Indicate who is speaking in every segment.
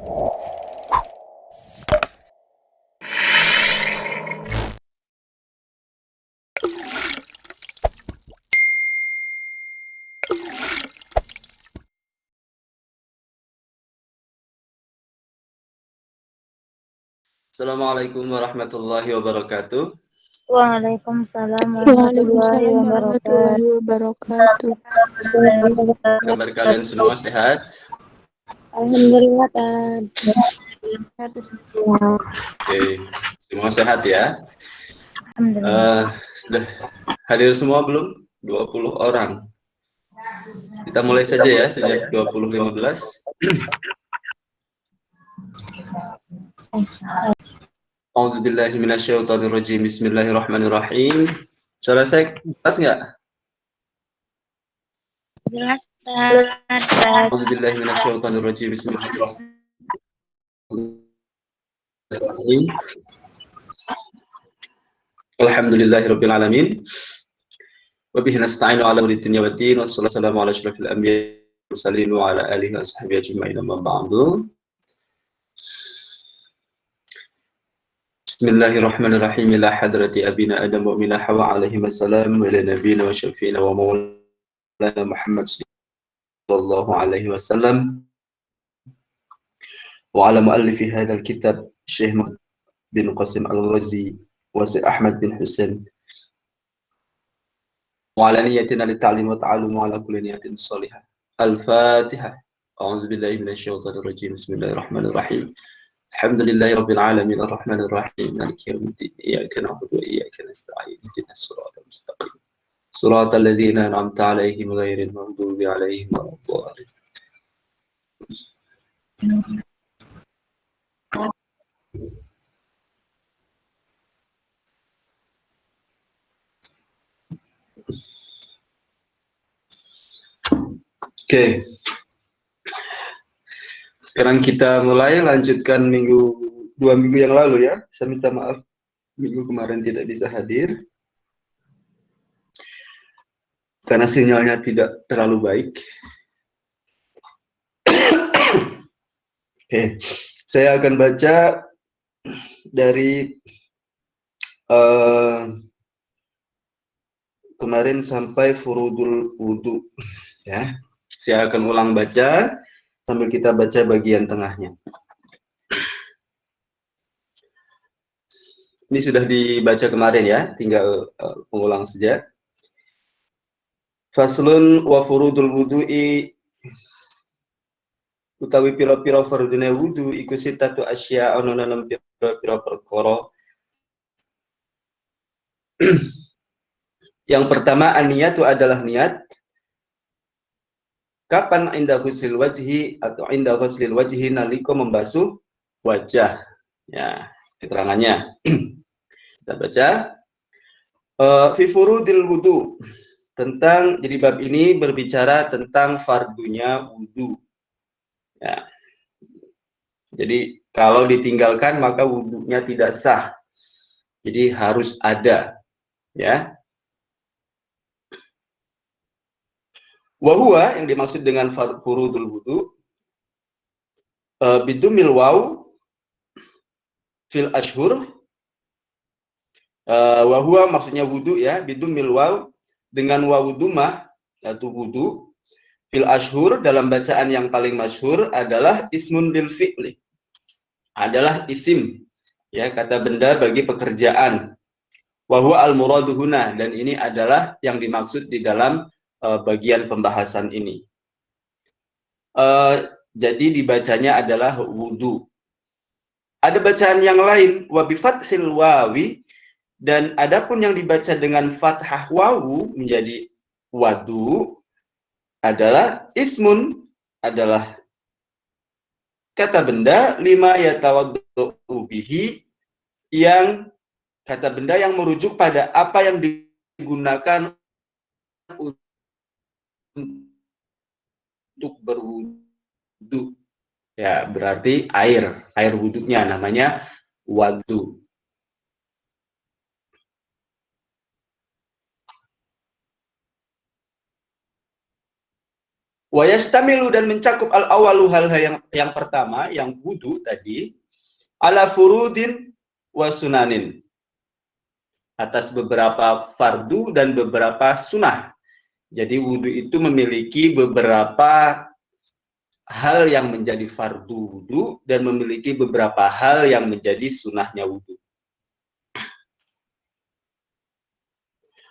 Speaker 1: Assalamualaikum warahmatullahi wabarakatuh.
Speaker 2: Waalaikumsalam warahmatullahi
Speaker 3: Waalaikumsalam
Speaker 2: wabarakatuh.
Speaker 3: warahmatullahi wabarakatuh.
Speaker 1: Kabar kalian semua sehat?
Speaker 2: Alhamdulillah, Tad.
Speaker 1: Oke, semua sehat ya.
Speaker 2: Alhamdulillah.
Speaker 1: Sudah hadir semua belum? 20 orang. Kita mulai saja ya, sejak 20.15. A'udzubillahi minasyaitonirrajim. Bismillahirrahmanirrahim. Suara saya jelas nggak?
Speaker 2: Jelas, Tad.
Speaker 1: A'udzubillahi minasyaitonirrajim. Bismillahirrahmanirrahim. Alhamdulillahirabbil alamin. Wa bihi nasta'inu 'ala umuri dunya waddin. Wassalamu ala asyrofil anbiya'i wal mursalin wa ala alihi wa sahbihi ajma'in, amma ba'du. Bismillahirrahmanirrahim. Ila hadrati abina Adam wa mina Hawa alaihi wassalam wa ila nabiyina wa syafi'ina wa maulana Muhammad sallallahu alaihi wasallam wa ala muallifi hadzal kitab Syekh bin Qasim Al-Ghazi wa Syekh Ahmad bin Husain wa ala niyatina lita'lim wa ta'allum wa ala kulli niyatin salihah. Al-Fatihah. A'udzu billahi minasyaitonir rajim. Bismillahirrahmanirrahim. Alhamdulillahi rabbil alamin arrahmanir rahim maliki yaumiddin iyyaka na'budu wa iyyaka nasta'in ihdinas siratal mustaqim siratal ladzina an'amta 'alaihim ghairil maghdubi 'alaihim waladdallin. Oke. Sekarang kita mulai lanjutkan 2 minggu yang lalu ya. Saya minta maaf minggu kemarin tidak bisa hadir karena sinyalnya tidak terlalu baik. Oke, saya akan baca dari kemarin sampai furudul wudu ya. Saya akan ulang baca sambil kita baca bagian tengahnya. Ini sudah dibaca kemarin ya, tinggal pengulang saja. Faslun wa furudul wudu'i utawi pira-pira fardune wudu iku sitatu asya ana dalam pira-pira perkara. Yang pertama an-niyatu adalah niat. Kapan inda ghusl wajhi atau inda ghuslil wajhi nalika membasuh wajah. Ya, keterangannya. Kita baca fi furudil wudu. Jadi bab ini berbicara tentang fardunya wudu. Ya. Jadi kalau ditinggalkan maka wudunya tidak sah. Jadi harus ada, ya. Wahua yang dimaksud dengan furudul wudu bidumil waw fil ashhur. Wahua maksudnya wudu ya, bidumil waw dengan wawu dumah yaitu wudu. Fil ashhur dalam bacaan yang paling masyhur adalah ismun lil fi'li. Adalah isim ya, kata benda bagi pekerjaan. Wa huwa al muradu huna, dan ini adalah yang dimaksud di dalam bagian pembahasan ini. Jadi dibacanya adalah wudu. Ada bacaan yang lain wa bi fathil wawi, dan adapun yang dibaca dengan fathah wawu menjadi wadu adalah ismun, adalah kata benda lima yatawaddu bihi, yang kata benda yang merujuk pada apa yang digunakan untuk berwudu. Ya, berarti air wudunya namanya wadu. Wa yastamilu dan mencakup al-awalu hal yang pertama, yang wudu tadi, ala furudin wa sunanin. Atas beberapa fardu dan beberapa sunnah. Jadi wudu itu memiliki beberapa hal yang menjadi fardu wudu dan memiliki beberapa hal yang menjadi sunnahnya wudu.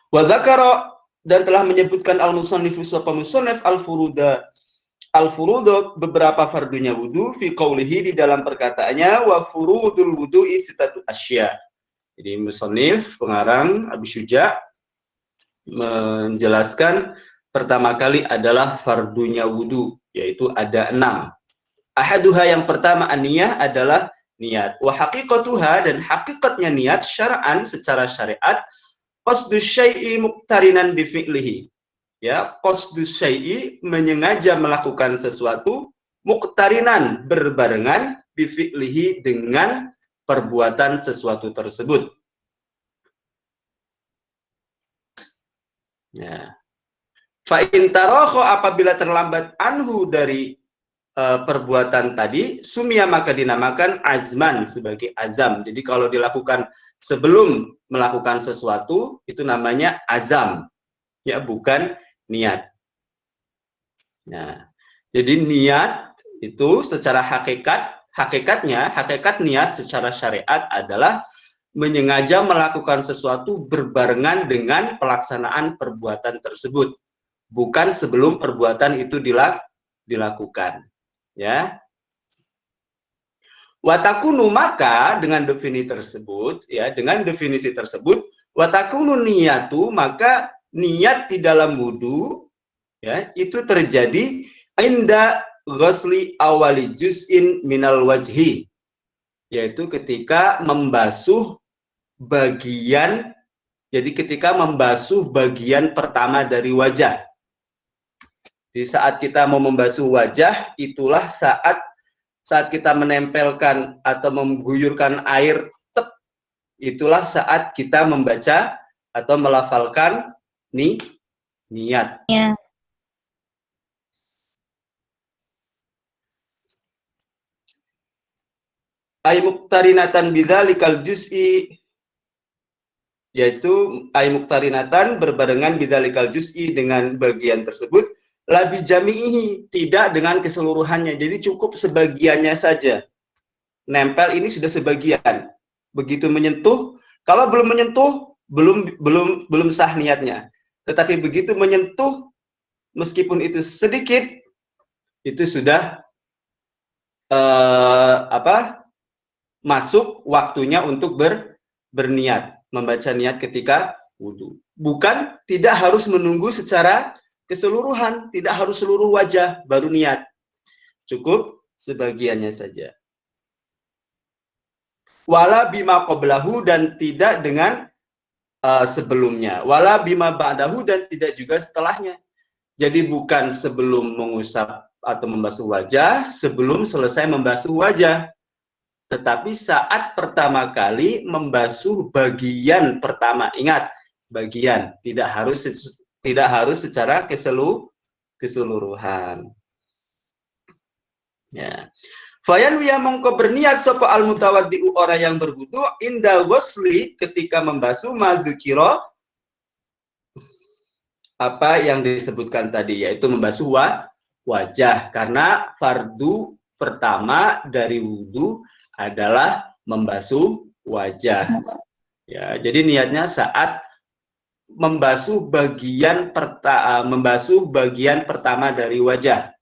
Speaker 1: Wa dzakara dan telah menyebutkan al-musannifu sapa musannif al-furuda beberapa fardunya wudu fi qaulihi di dalam perkataannya wa furudul wudu'i sitatu asya. Jadi musannif pengarang Abi Syuja menjelaskan pertama kali adalah fardunya wudu, yaitu ada 6. Ahaduha yang pertama an-niyah adalah niat. Wa haqiqatuha dan hakikatnya niat syar'an secara syariat qasdus syai'i muqtarinan bi fi'lihi. Ya, qasdus syai'i menyengaja melakukan sesuatu muqtarinan berbarengan bi fi'lihi dengan perbuatan sesuatu tersebut. Ya. Fa in tarakha apabila terlambat anhu dari perbuatan tadi, sumia maka dinamakan azman sebagai azam. Jadi kalau dilakukan sebelum melakukan sesuatu itu namanya azam, ya bukan niat. Nah, jadi niat itu secara hakikat niat secara syariat adalah menyengaja melakukan sesuatu berbarengan dengan pelaksanaan perbuatan tersebut, bukan sebelum perbuatan itu dilakukan. Ya, watakunu maka dengan definisi tersebut, ya dengan definisi tersebut, watakunu niyatu maka niat di dalam wudu, ya itu terjadi inda ghusli awali juz'in minal wajhi, yaitu ketika membasuh bagian, jadi ketika membasuh bagian pertama dari wajah. Di saat kita mau membasuh wajah, itulah saat kita menempelkan atau mengguyurkan air, itulah saat kita membaca atau melafalkan niat.
Speaker 2: Ya.
Speaker 1: Ay muqtarinatan bidzalikal juz'i, yaitu ay muqtarinatan berbarengan bidzalikal juz'i dengan bagian tersebut, labi jami'ihi tidak dengan keseluruhannya. Jadi cukup sebagiannya saja. Nempel ini sudah sebagian. Begitu menyentuh, kalau belum menyentuh belum sah niatnya. Tetapi begitu menyentuh, meskipun itu sedikit, itu sudah masuk waktunya untuk berniat, membaca niat ketika wudu. Bukan tidak harus menunggu secara keseluruhan, tidak harus seluruh wajah baru niat. Cukup sebagiannya saja. Wala bima qablahu dan tidak dengan sebelumnya. Wala bima ba'dahu dan tidak juga setelahnya. Jadi bukan sebelum mengusap atau membasuh wajah, sebelum selesai membasuh wajah. Tetapi saat pertama kali membasuh bagian pertama. Ingat, bagian, tidak harus secara keseluruhan. Ya. Fayan wiya mongko berniat sapa al mutawaddi'u orang yang berwudu inda ghusli ketika membasuh mazukiro apa yang disebutkan tadi, yaitu membasuh wajah, karena fardu pertama dari wudu adalah membasuh wajah. Ya, jadi niatnya saat membasuh bagian pertama dari wajah,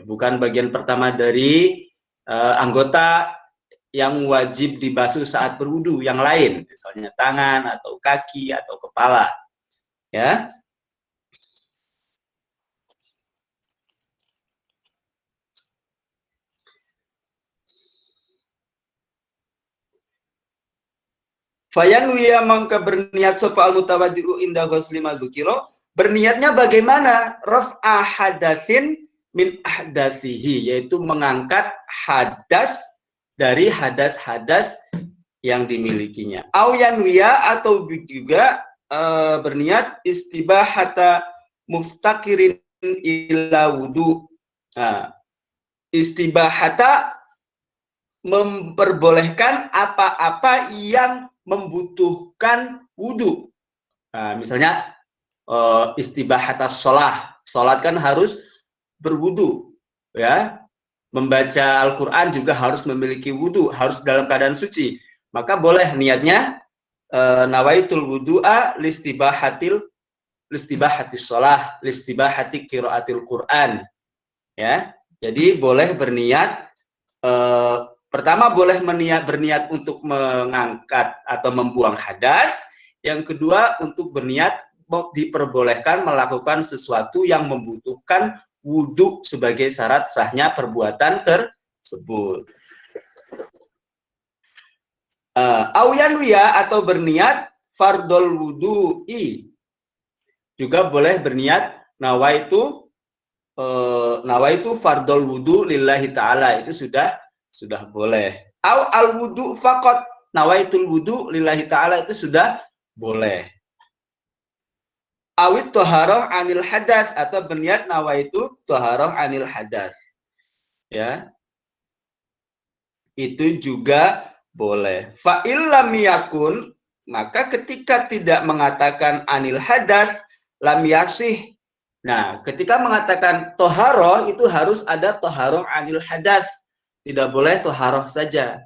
Speaker 1: bukan bagian pertama dari anggota yang wajib dibasuh saat berwudu yang lain, misalnya tangan atau kaki atau kepala. Ya. Fayanwiya mangka berniat sapa al-mutawaddi'u inda ghusli madzukira, berniatnya bagaimana? Raf'a hadatsin min ahdatsihi, yaitu mengangkat hadas dari hadas-hadas yang dimilikinya. Au yanwiya atau juga berniat istibahata muftakirin ila wudu. Nah, istibahata memperbolehkan apa-apa yang membutuhkan wudu. Nah, misalnya istibahatas sholat kan harus berwudu, ya. Membaca Al-Quran juga harus memiliki wudu, harus dalam keadaan suci. Maka boleh niatnya nawaitul wudu'a listibahatis sholah, listibahati qiraatil Quran, ya. Jadi boleh berniat, pertama boleh berniat untuk mengangkat atau membuang hadas. Yang kedua untuk berniat diperbolehkan melakukan sesuatu yang membutuhkan wudu sebagai syarat sahnya perbuatan tersebut. Auyanwiya atau berniat fardol wudu'i, juga boleh berniat nawaitu fardol wudu lillahi ta'ala, itu sudah boleh. Al wudu faqat nawaitul wudu lillahi ta'ala, itu sudah boleh. Awit toharoh anil hadas, atau berniat nawaitu toharoh anil hadas, ya, itu juga boleh. Fa'il lam yakun, maka ketika tidak mengatakan anil hadas, lam yasih. Nah, ketika mengatakan toharoh itu harus ada toharoh anil hadas, tidak boleh toharoh saja.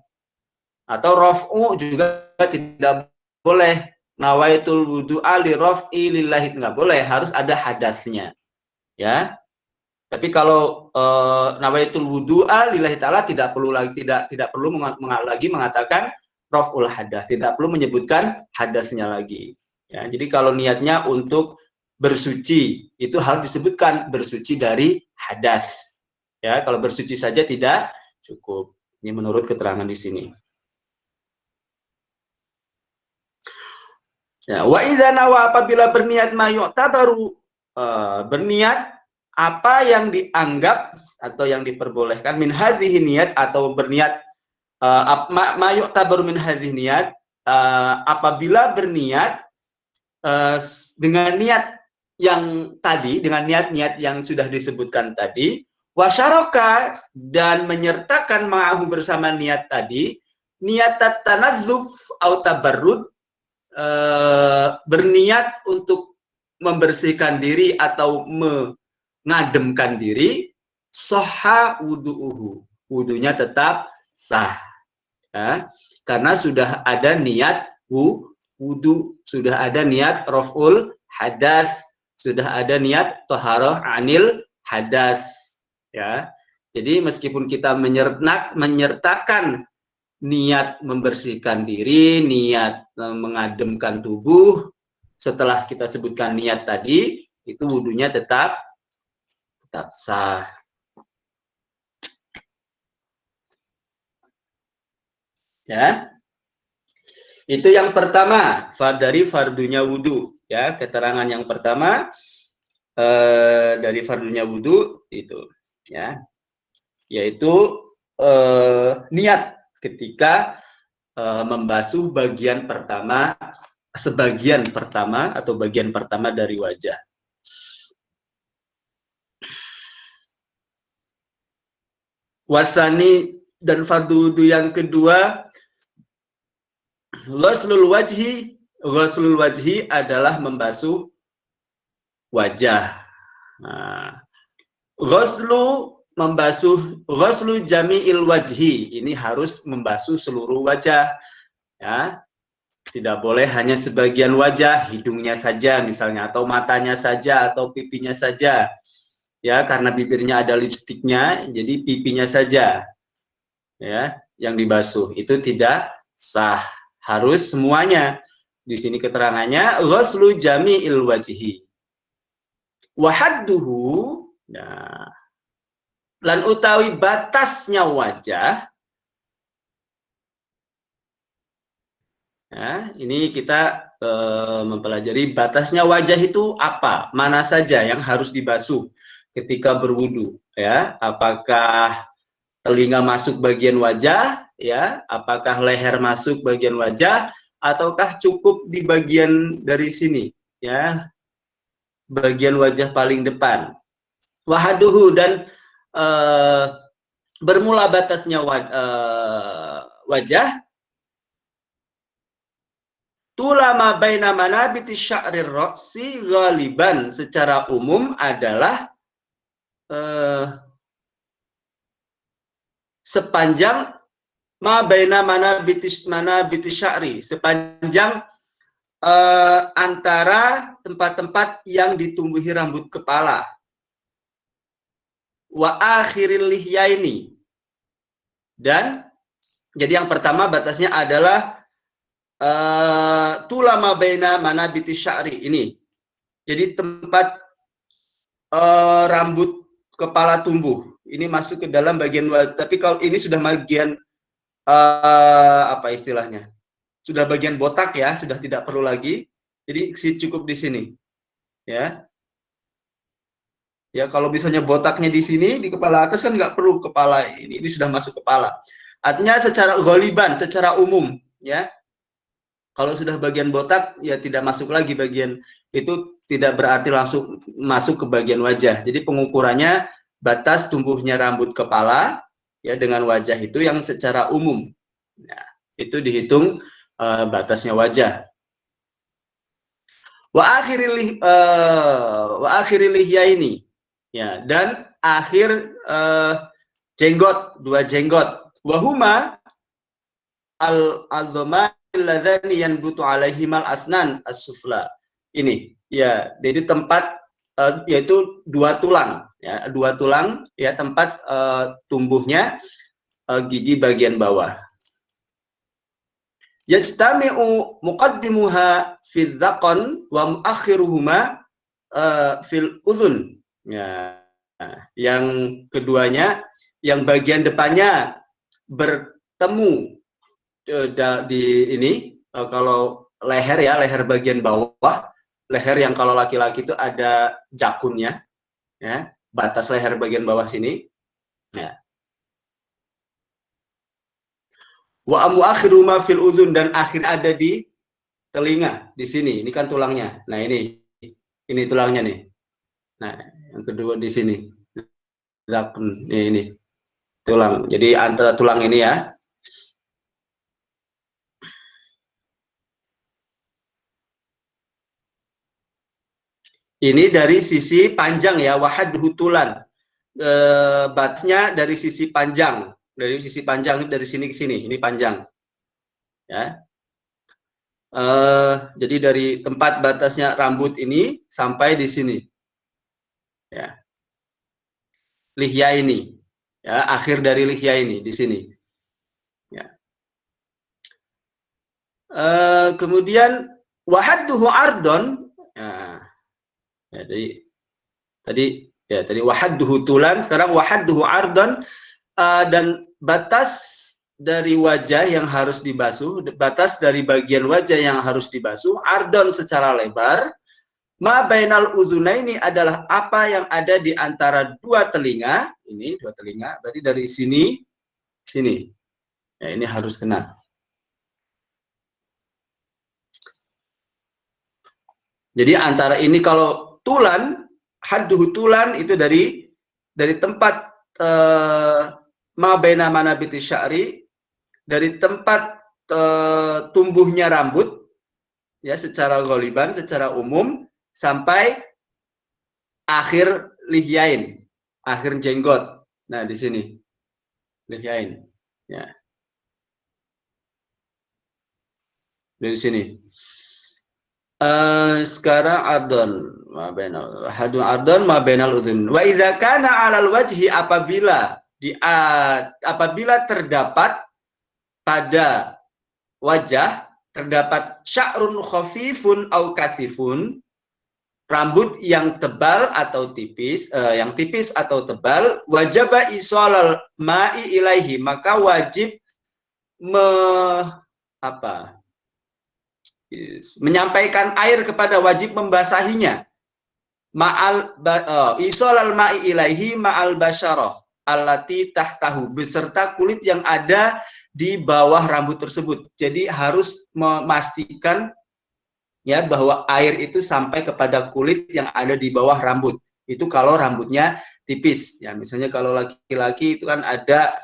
Speaker 1: Atau rof'u juga tidak boleh. Nawaitul wudu'a li rof'i lillahi, nggak boleh, harus ada hadasnya, ya. Tapi kalau nawaitul wudu'a lillahi ta'ala tidak perlu lagi lagi mengatakan rof'ul hadas, tidak perlu menyebutkan hadasnya lagi, ya. Jadi kalau niatnya untuk bersuci itu harus disebutkan bersuci dari hadas, ya. Kalau bersuci saja tidak cukup. Ini menurut keterangan di sini. Ya, wa idza nawa, apabila berniat mayu'tabaru, berniat apa yang dianggap atau yang diperbolehkan min hadhihi niat, atau berniat mayu'tabaru min hadhihi niat, apabila berniat dengan niat yang tadi, dengan niat-niat yang sudah disebutkan tadi, wasyaraka, dan menyertakan ma'ahu bersama niat tadi, niat tanazzuf au tabarrud, berniat untuk membersihkan diri atau mengademkan diri, sahha wudu'uhu, wudunya tetap sah, ya. Karena sudah ada niat wudu, sudah ada niat raf'ul hadas, sudah ada niat toharoh anil hadas, ya. Jadi meskipun kita menyertakan niat membersihkan diri, niat mengademkan tubuh, setelah kita sebutkan niat tadi, itu wudunya tetap sah. Ya, itu yang pertama dari fardunya wudu, ya. Keterangan yang pertama dari fardunya wudu itu, ya, yaitu niat ketika membasuh sebagian pertama atau bagian pertama dari wajah. Wasani, dan fardu wudu yang kedua, ghuslul wajhi adalah membasuh wajah. Nah, ghuslu jami'il wajhi, ini harus membasuh seluruh wajah, ya. Tidak boleh hanya sebagian wajah, hidungnya saja misalnya, atau matanya saja, atau pipinya saja, ya, karena bibirnya ada lipstiknya, jadi pipinya saja, ya, yang dibasuh, itu tidak sah, harus semuanya. Di sini keterangannya ghuslu jami'il wajhi wa hadduhu, nah, lan utawi batasnya wajah. Ya, ini kita mempelajari batasnya wajah itu apa, mana saja yang harus dibasuh ketika berwudu, ya. Apakah telinga masuk bagian wajah, ya, apakah leher masuk bagian wajah, ataukah cukup di bagian dari sini, ya, bagian wajah paling depan. Wahaduhu, dan bermula batasnya wajah. Tulama baina manabiti sya'rir ra'si ghaliban, secara umum adalah sepanjang ma baina manabiti sya'ri, sepanjang antara tempat-tempat yang ditumbuhi rambut kepala. Wa akhiril lihyaini, dan jadi yang pertama batasnya adalah tulama baina manabiti sya'ri, ini. Jadi tempat rambut kepala tumbuh. Ini masuk ke dalam bagian wajah. Tapi kalau ini sudah bagian apa istilahnya? Sudah bagian botak ya, sudah tidak perlu lagi. Jadi cukup di sini. Ya. Ya, kalau misalnya botaknya di sini, di kepala atas kan nggak perlu kepala ini sudah masuk kepala. Artinya secara ghaliban, secara umum, ya. Kalau sudah bagian botak, ya tidak masuk lagi bagian itu, tidak berarti langsung masuk ke bagian wajah. Jadi pengukurannya batas tumbuhnya rambut kepala, ya, dengan wajah itu yang secara umum. Nah, itu dihitung batasnya wajah. Wa akhiril lihyaini, ya, dan akhir jenggot, dua jenggot. Wahuma al-azma alladhani yanbutu alaihimal asnan as-sufla. Ini, ya, jadi tempat yaitu dua tulang, ya, dua tulang, ya, tempat tumbuhnya gigi bagian bawah. Yajtami'u muqaddimuha fil dzaqan wa muakhiruhuma fil udhun. Ya, yang keduanya, yang bagian depannya bertemu di ini, kalau leher, ya, leher bagian bawah, leher yang kalau laki-laki itu ada jakunnya, ya, batas leher bagian bawah sini, ya. Wa muakhiruhuma fil udhun, dan akhir ada di telinga, di sini. Ini kan tulangnya. Nah, ini tulangnya nih. Nah, yang kedua di sini. Ini tulang. Jadi antara tulang ini, ya. Ini dari sisi panjang, ya, wahadhu tulan. Batasnya dari sisi panjang. Dari sisi panjang, dari sini ke sini. Ini panjang. Ya. Jadi dari tempat batasnya rambut ini sampai di sini, ya, lihya ini, ya, akhir dari lihya ini di sini, ya. Kemudian wahadduhu ardon, ya, tadi wahadduhu tulan, sekarang wahadduhu ardon, dan batas dari wajah yang harus dibasuh, batas dari bagian wajah yang harus dibasuh, ardon secara lebar, ma bainal uzunaini adalah apa yang ada di antara dua telinga, ini dua telinga, berarti dari sini, sini, ya, ini harus kena. Jadi antara ini, kalau tulan, hadduhu tulan itu dari tempat ma baina manabiti sya'ri, dari tempat tumbuhnya rambut, ya, secara ghaliban, secara umum, sampai akhir lihyain, akhir jenggot. Nah, di sini lihyain, ya, dari sini. Sekarang ardon, hadun ardon ma bainal udhun. Wa idza kana 'alal wajhi, apabila terdapat pada wajah, terdapat sya'run khafifun au kasifun, rambut yang tebal atau tipis, yang tipis atau tebal, wajaba isolal ma'i ilaihi, maka wajib menyampaikan air kepada, wajib membasahinya, ma'al isolal ma'i ilaihi ma'al basyarah allati tahtahu, beserta kulit yang ada di bawah rambut tersebut. Jadi harus memastikan, ya, bahwa air itu sampai kepada kulit yang ada di bawah rambut. Itu kalau rambutnya tipis. Ya, misalnya kalau laki-laki itu kan ada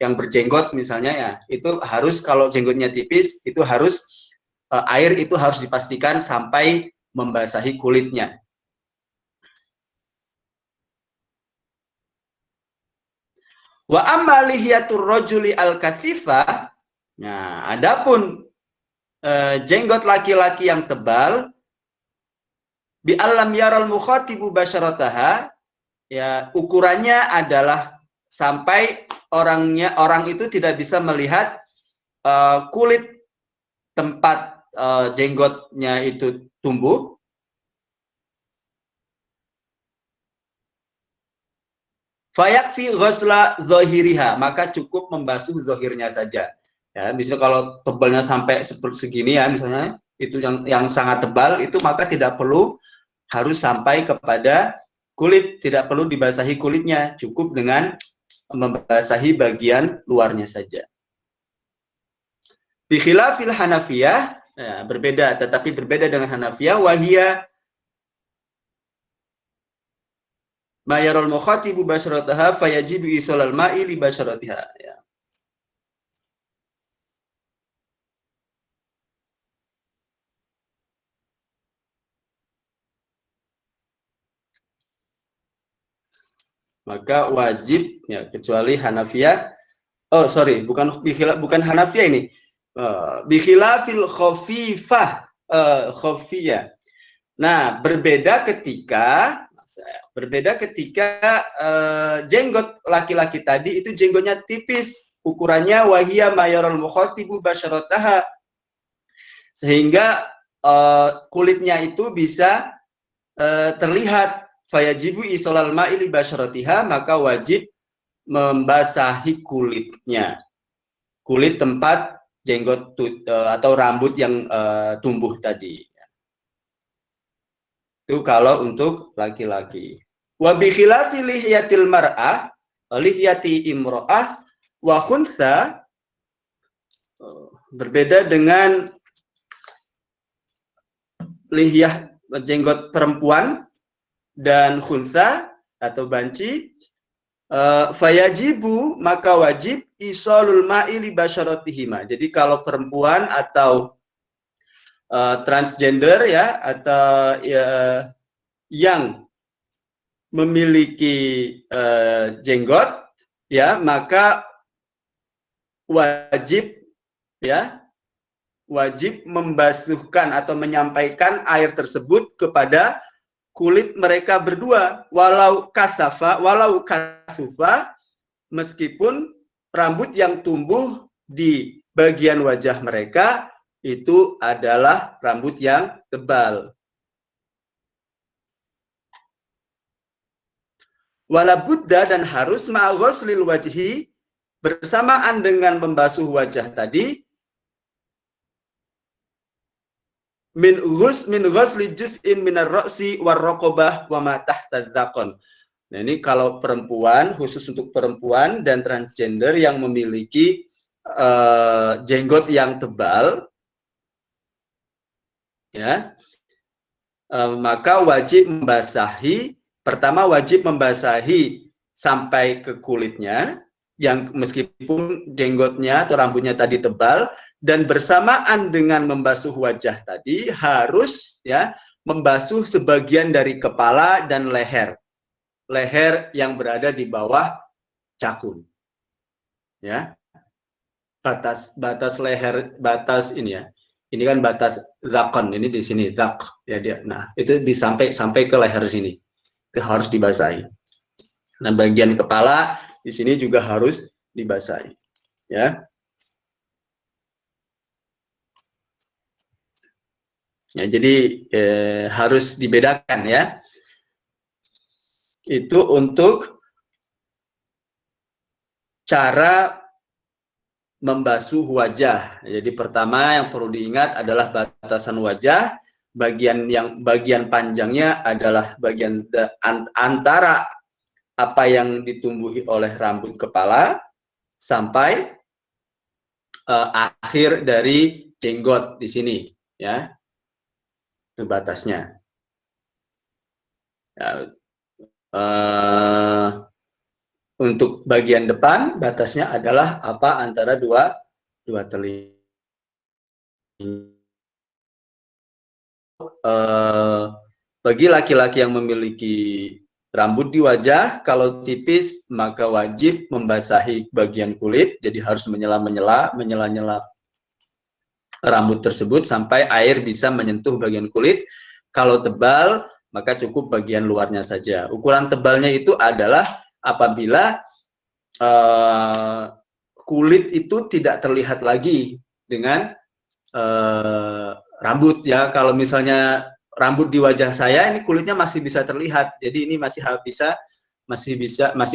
Speaker 1: yang berjenggot misalnya ya, itu harus kalau jenggotnya tipis itu harus air itu harus dipastikan sampai membasahi kulitnya. Wa amma lihiyatur rajuli al-kathifah. Nah, adapun jenggot laki-laki yang tebal, bi alam yaral mukhatibu basyarataha, ya ukurannya adalah sampai orang itu tidak bisa melihat kulit tempat jenggotnya itu tumbuh. Fayakfi ghusla zahiriha, maka cukup membasuh zahirnya saja. Ya, misalnya kalau tebalnya sampai seperti segini ya, misalnya itu yang sangat tebal itu maka tidak perlu harus sampai kepada kulit, tidak perlu dibasahi kulitnya, cukup dengan membasahi bagian luarnya saja. Bi khilafil Hanafiyah, ya, berbeda, tetapi berbeda dengan Hanafiyah, wahia mayarul mukhatibu basyarataha fayajibu isolal ma'i li basyaratiha. Ya. Maka wajib, ya, kecuali Hanafiyah. Oh sorry, bukan Hanafiyah ini. Bikhilafil khafifah, khafiyah. Nah, berbeda ketika jenggot laki-laki tadi itu jenggotnya tipis, ukurannya wahia mayorul mukhatibu basyarataha, sehingga kulitnya itu bisa terlihat. Fayajibu isolal ma'ili basyaratiha, maka wajib membasahi kulitnya, kulit tempat jenggot atau rambut yang tumbuh tadi. Itu kalau untuk laki-laki. Wa bi khilafi lihyatil mar'ah, lihyati imra'ah wa khunsa, berbeda dengan lihyah jenggot perempuan dan khunsa atau banci. Fayajibu, maka wajib isolul ma'i li basyaratihima. Jadi kalau perempuan atau transgender ya, atau yang memiliki jenggot ya, maka wajib membasuhkan atau menyampaikan air tersebut kepada kulit mereka berdua, walau kasufa, meskipun rambut yang tumbuh di bagian wajah mereka itu adalah rambut yang tebal. Wala budda, dan harus ma'ghuslil wajhi, bersamaan dengan membasuh wajah tadi, min ghusli juz'in minar ra'si war raqabah wa ma tahta dzaqan. Nah, ini kalau perempuan, khusus untuk perempuan dan transgender yang memiliki jenggot yang tebal, ya, maka wajib membasahi, pertama wajib membasahi sampai ke kulitnya, yang meskipun jenggotnya atau rambutnya tadi tebal, dan bersamaan dengan membasuh wajah tadi harus ya membasuh sebagian dari kepala dan leher yang berada di bawah cakun, ya, batas leher, batas ini ya, ini kan batas zakon, ini di sini zak ya dia, nah itu sampai ke leher sini itu harus dibasahi. Nah, bagian kepala di sini juga harus dibasahi, ya. Ya, jadi harus dibedakan ya. Itu untuk cara membasuh wajah. Jadi pertama yang perlu diingat adalah batasan wajah, bagian panjangnya adalah bagian antara apa yang ditumbuhi oleh rambut kepala sampai akhir dari jenggot di sini, ya. Itu batasnya. Ya, Untuk bagian depan batasnya adalah antara dua telinga. Bagi laki-laki yang memiliki rambut di wajah, kalau tipis maka wajib membasahi bagian kulit, jadi harus menyela-nyela rambut tersebut sampai air bisa menyentuh bagian kulit. Kalau tebal maka cukup bagian luarnya saja. Ukuran tebalnya itu adalah apabila kulit itu tidak terlihat lagi dengan rambut ya. Kalau misalnya rambut di wajah saya ini kulitnya masih bisa terlihat, jadi ini masih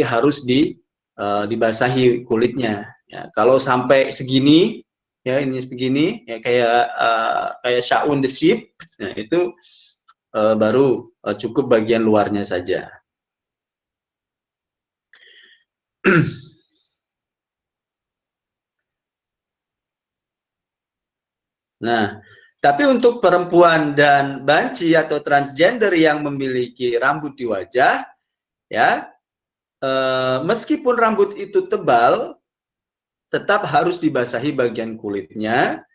Speaker 1: harus dibasahi kulitnya ya. Kalau sampai segini ya, ini begini ya, kayak Shaun the Sheep, nah itu baru cukup bagian luarnya saja. Nah, tapi untuk perempuan dan banci atau transgender yang memiliki rambut di wajah, ya, meskipun rambut itu tebal, tetap harus dibasahi bagian kulitnya,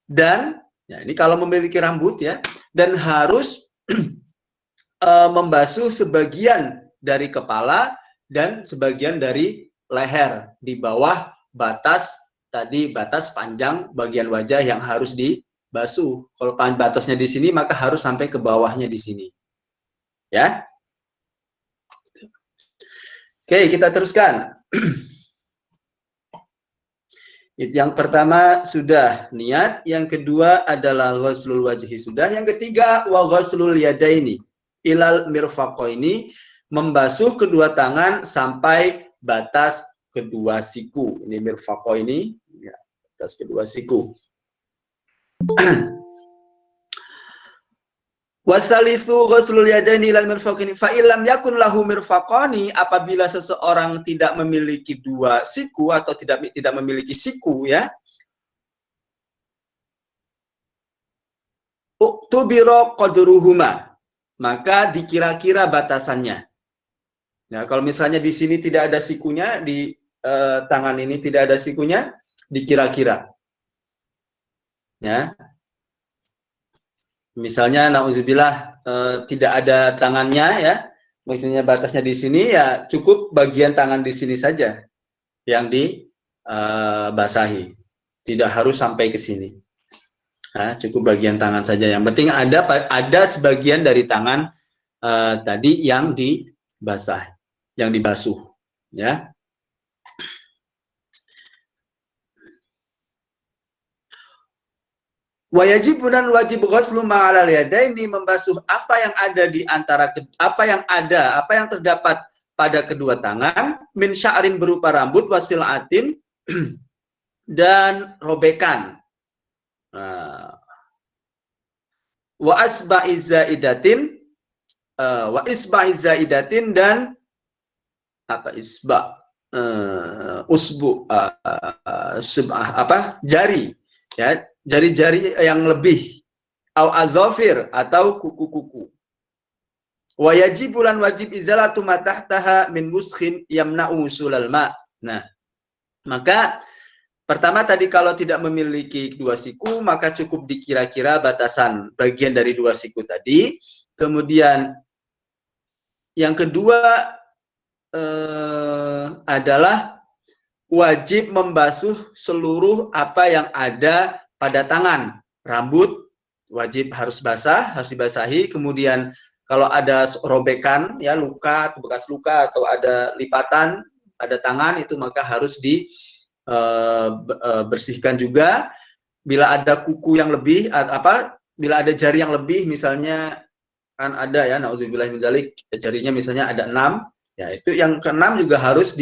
Speaker 1: dan ya, ini kalau memiliki rambut ya, dan harus membasuh sebagian dari kepala dan sebagian dari leher di bawah batas panjang bagian wajah yang harus dibasuh. Kalau batasnya di sini maka harus sampai ke bawahnya di sini. Ya. Oke, kita teruskan. Yang pertama sudah niat, yang kedua adalah ghuslul wajhi sudah, yang ketiga wa ghuslul yadaini ilal mirfaqaini, membasuh kedua tangan sampai batas kedua siku. Ini mirfaqaini ya, batas kedua siku. Wasalisu ghuslul yadaini ilal mirfaqaini fa illam yakun lahu mirfaqani, apabila seseorang tidak memiliki dua siku atau tidak memiliki siku ya, tubiro qadruhuma, maka dikira-kira batasannya. Nah, kalau misalnya di sini tidak ada sikunya, di tangan ini tidak ada sikunya, dikira-kira. Ya. Misalnya nauzubillah tidak ada tangannya ya, maksudnya batasnya di sini ya, cukup bagian tangan di sini saja yang dibasahi, tidak harus sampai ke sini. Nah, cukup bagian tangan saja. Yang penting ada sebagian dari tangan tadi yang dibasuh, ya. Wajib dan wajib ghuslu ma'alal yadaini, membasuh apa yang ada di antara apa yang terdapat pada kedua tangan, min sya'rin berupa rambut, wasilatin dan robekan. Wa isba'izzaidatin dan jari ya, jari-jari yang lebih, au azafir atau kuku-kuku. Wa yajibulan wajib izalatu ma tahtaha min muskhin yamna'u usulal ma. Nah, maka pertama tadi kalau tidak memiliki dua siku maka cukup dikira-kira batasan bagian dari dua siku tadi. Kemudian yang kedua adalah wajib membasuh seluruh apa yang ada pada tangan. Rambut wajib harus basah, harus dibasahi. Kemudian kalau ada robekan ya, luka, bekas luka atau ada lipatan pada tangan itu maka harus dibersihkan juga. Bila ada kuku yang lebih bila ada jari yang lebih, misalnya kan ada ya, nauzubillah min dzalik, jarinya misalnya ada 6, ya itu yang ke-6 juga harus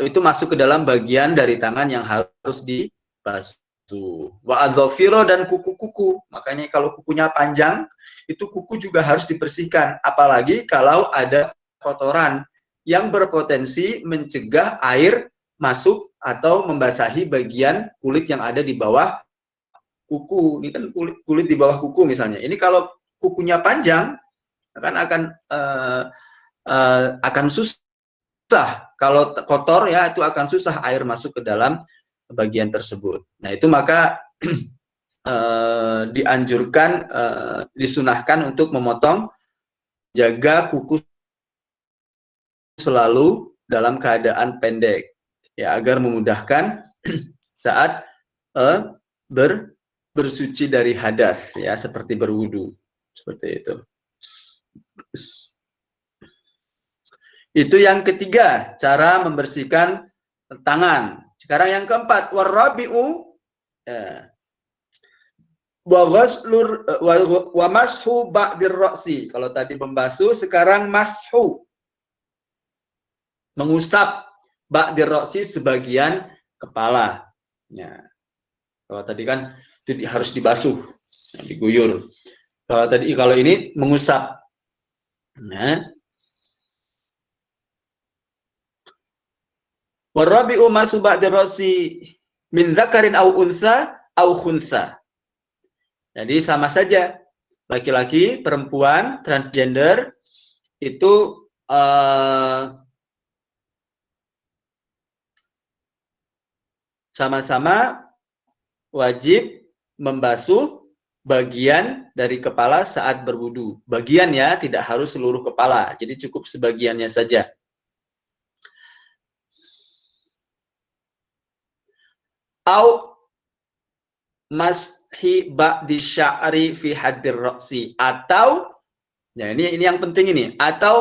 Speaker 1: itu masuk ke dalam bagian dari tangan yang harus dibasuh. Wa adzafiro, dan kuku-kuku, makanya kalau kukunya panjang itu kuku juga harus dibersihkan, apalagi kalau ada kotoran yang berpotensi mencegah air masuk atau membasahi bagian kulit yang ada di bawah kuku. Ini kan kulit di bawah kuku misalnya. Ini kalau kukunya panjang, akan susah kalau kotor ya, itu akan susah air masuk ke dalam bagian tersebut. Nah itu maka dianjurkan, disunahkan untuk memotong, jaga kuku selalu dalam keadaan pendek ya, agar memudahkan saat bersuci dari hadas ya, seperti berwudu, seperti itu. Itu yang ketiga, cara membersihkan tangan. Sekarang yang keempat, warabi'u wa mashu ba'dir ra'si. Kalau tadi membasuh, sekarang mashu, mengusap ba'dir ra'si, sebagian kepala. Ya. Kalau tadi kan itu harus dibasuh, diguyur. Kalau ini mengusap. Nah. Warabi'u masu ba'dir ra'si min dzakarin au unsa au khunsa. Jadi sama saja, laki-laki, perempuan, transgender itu sama-sama wajib membasuh bagian dari kepala saat berwudu. Bagian ya, tidak harus seluruh kepala. Jadi cukup sebagiannya saja. Au mashi ba'di sya'ri fi haddir ra'si, atau ya ini yang penting ini, atau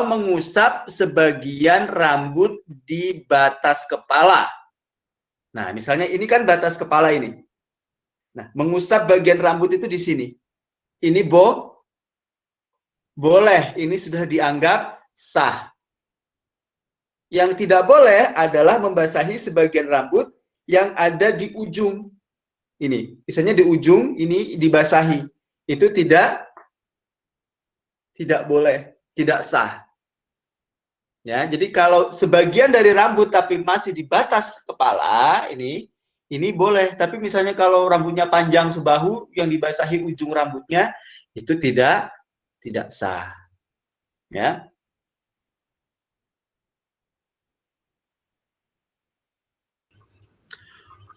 Speaker 1: mengusap sebagian rambut di batas kepala. Nah, misalnya ini kan batas kepala ini. Nah, mengusap bagian rambut itu di sini. Ini boleh, ini sudah dianggap sah. Yang tidak boleh adalah membasahi sebagian rambut yang ada di ujung. Ini, misalnya di ujung ini dibasahi. Itu tidak boleh, tidak sah. Ya, jadi kalau sebagian dari rambut tapi masih di batas kepala ini boleh. Tapi misalnya kalau rambutnya panjang sebahu yang dibasahi ujung rambutnya, itu tidak sah. Ya.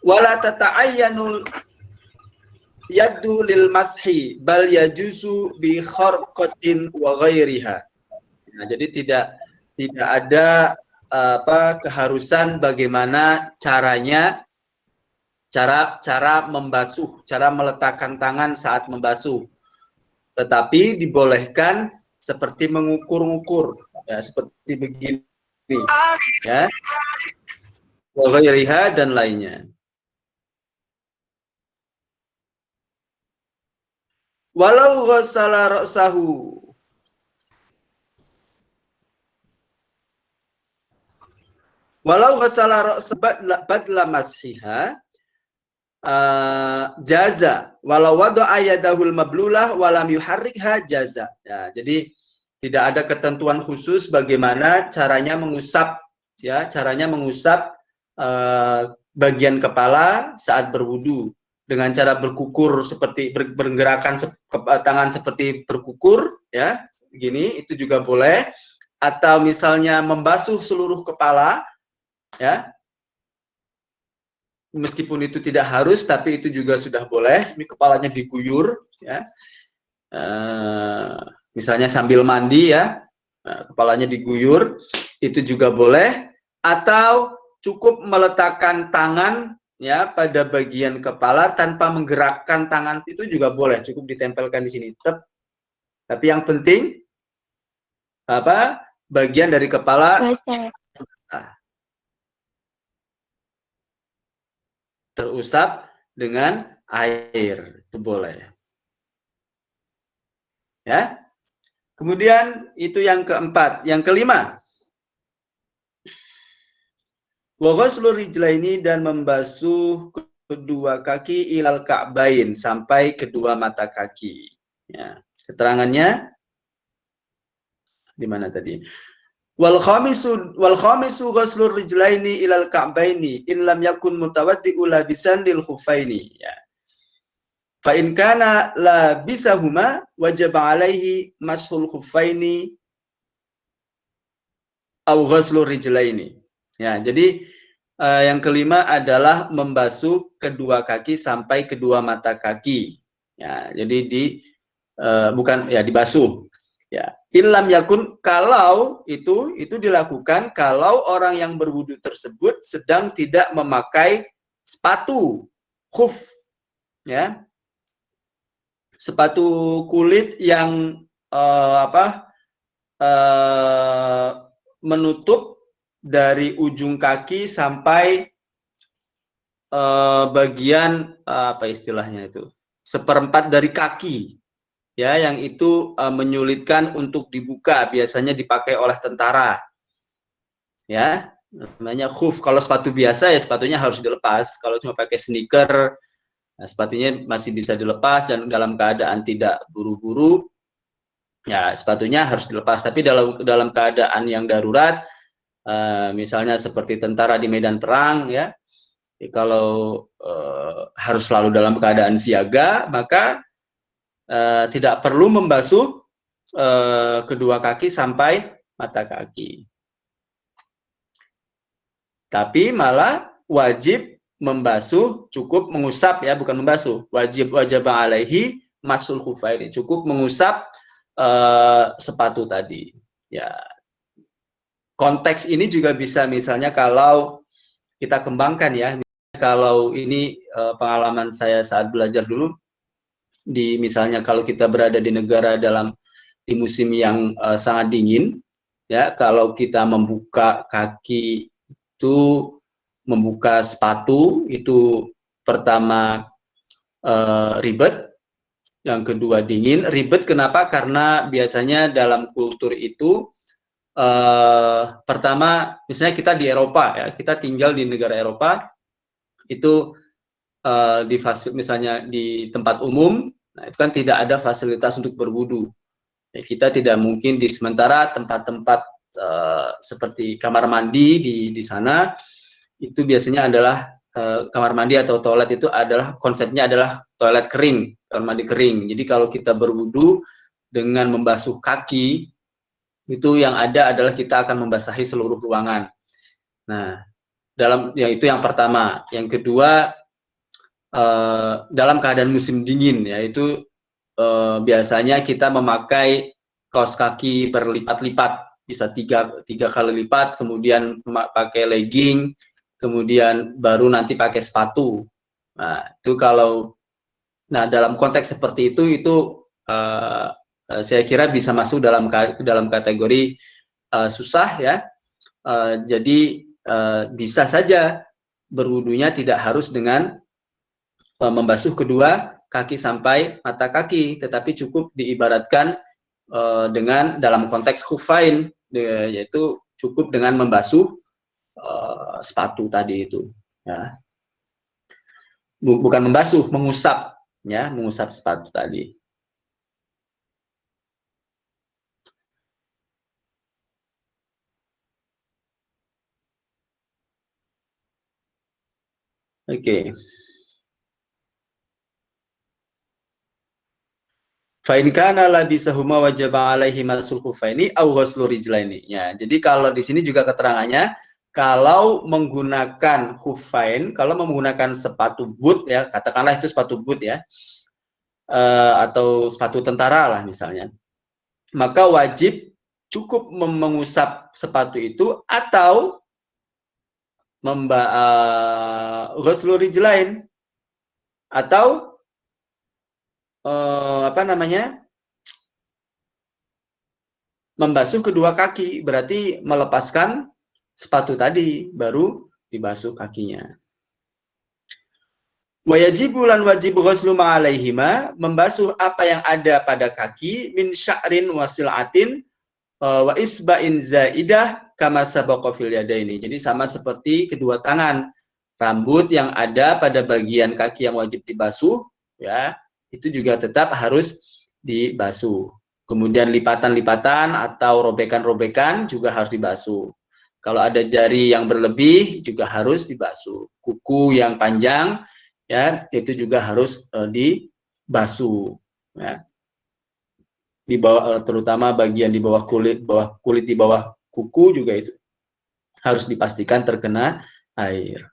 Speaker 1: Wala tata'ayyanul yaddu lil mashi bal yajuzu bi kharqatin wa ghairiha. Nah, jadi tidak ada keharusan bagaimana caranya, cara membasuh, cara meletakkan tangan saat membasuh. Tetapi dibolehkan seperti mengukur-ukur ya, seperti begini ya. Wa ghairiha dan lainnya. Walau ghassala ra'sahu badla mashiha jaza walau wada'a yadahul mablulah walam yuharrikha jaza. Ya, jadi tidak ada ketentuan khusus bagaimana caranya mengusap ya, bagian kepala saat berwudu. Dengan cara berkukur, seperti bergerakan tangan seperti berkukur ya, gini, itu juga boleh. Atau misalnya membasuh seluruh kepala ya, meskipun itu tidak harus, tapi itu juga sudah boleh. Ini kepalanya diguyur ya, misalnya sambil mandi ya, kepalanya diguyur, itu juga boleh. Atau cukup meletakkan tangan ya pada bagian kepala tanpa menggerakkan tangan, itu juga boleh, cukup ditempelkan di sini. Tapi yang penting bagian dari kepala terusap dengan air, itu boleh ya. Kemudian itu yang keempat. Yang kelima, wa ghuslu rijlaini, dan membasuh kedua kaki ilal ka'bain, sampai kedua mata kaki ya. Keterangannya di mana tadi? Wal khamisu ghuslu rijlaini ilal ka'baini in lam yakun mutawaddi'u labisan lil khuffaini ya. Fa in kana labisahuma wajib alaihi mashul khuffaini au ghuslu rijlaini. Ya, jadi yang kelima adalah membasuh kedua kaki sampai kedua mata kaki. Ya, jadi bukan ya dibasuh. Ya, ilam yakun, kalau itu dilakukan kalau orang yang berwudu tersebut sedang tidak memakai sepatu khuf, ya. Sepatu kulit yang menutup dari ujung kaki sampai bagian apa istilahnya itu, seperempat dari kaki, ya, yang itu menyulitkan untuk dibuka, biasanya dipakai oleh tentara, ya, namanya khuf. Kalau sepatu biasa ya sepatunya harus dilepas. Kalau cuma pakai sneaker, nah, sepatunya masih bisa dilepas dan dalam keadaan tidak buru-buru, ya sepatunya harus dilepas. Tapi dalam keadaan yang darurat, misalnya seperti tentara di medan perang, ya, kalau harus selalu dalam keadaan siaga, maka tidak perlu membasuh kedua kaki sampai mata kaki. Tapi malah wajib membasuh, cukup mengusap, ya, bukan membasuh. Wajib alaihi masul khufaini, cukup mengusap sepatu tadi. Ya, konteks ini juga bisa misalnya kalau kita kembangkan, ya, kalau ini pengalaman saya saat belajar dulu, misalnya kalau kita berada di negara di musim yang sangat dingin, ya, kalau kita membuka kaki itu, membuka sepatu itu pertama ribet, yang kedua dingin. Ribet kenapa? Karena biasanya dalam kultur itu pertama, misalnya kita di Eropa, ya, kita tinggal di negara Eropa, itu misalnya di tempat umum, nah itu kan tidak ada fasilitas untuk berwudu. Ya, kita tidak mungkin sementara tempat-tempat seperti kamar mandi di sana itu biasanya adalah kamar mandi atau toilet itu adalah konsepnya adalah toilet kering, kamar mandi kering. Jadi kalau kita berwudu dengan membasuh kaki, itu yang ada adalah kita akan membasahi seluruh ruangan. Nah, itu yang pertama. Yang kedua, dalam keadaan musim dingin, yaitu biasanya kita memakai kaos kaki berlipat-lipat, bisa tiga kali lipat, kemudian pakai legging, kemudian baru nanti pakai sepatu. Nah, itu dalam konteks seperti itu saya kira bisa masuk dalam kategori susah, ya. Jadi bisa saja berwudunya tidak harus dengan membasuh kedua kaki sampai mata kaki, tetapi cukup diibaratkan dengan dalam konteks khufain, yaitu cukup dengan membasuh sepatu tadi itu, ya. Bukan membasuh, mengusap, ya, mengusap sepatu tadi. Oke. Fa in kana labisahuma wajaba alaihi masul khufaini au ghuslu rijlaini. Ya, jadi kalau di sini juga keterangannya, kalau menggunakan khufain, kalau menggunakan sepatu boot, ya, katakanlah itu sepatu boot, ya, atau sepatu tentara lah misalnya, maka wajib cukup mengusap sepatu itu atau ghuslu rijlain, atau membasuh kedua kaki, berarti melepaskan sepatu tadi baru dibasuh kakinya. Wajibulan wajib ghuslu ma'alaihima, membasuh apa yang ada pada kaki, min sya'rin wasil'atin wa isba'in zaidah kama sabaqa fil yadaini. Jadi sama seperti kedua tangan, rambut yang ada pada bagian kaki yang wajib dibasuh, ya, itu juga tetap harus dibasuh. Kemudian lipatan-lipatan atau robekan-robekan juga harus dibasuh. Kalau ada jari yang berlebih juga harus dibasuh. Kuku yang panjang, ya, itu juga harus basuh, ya. Di bawah, terutama bagian di bawah kulit di bawah kuku juga itu harus dipastikan terkena air.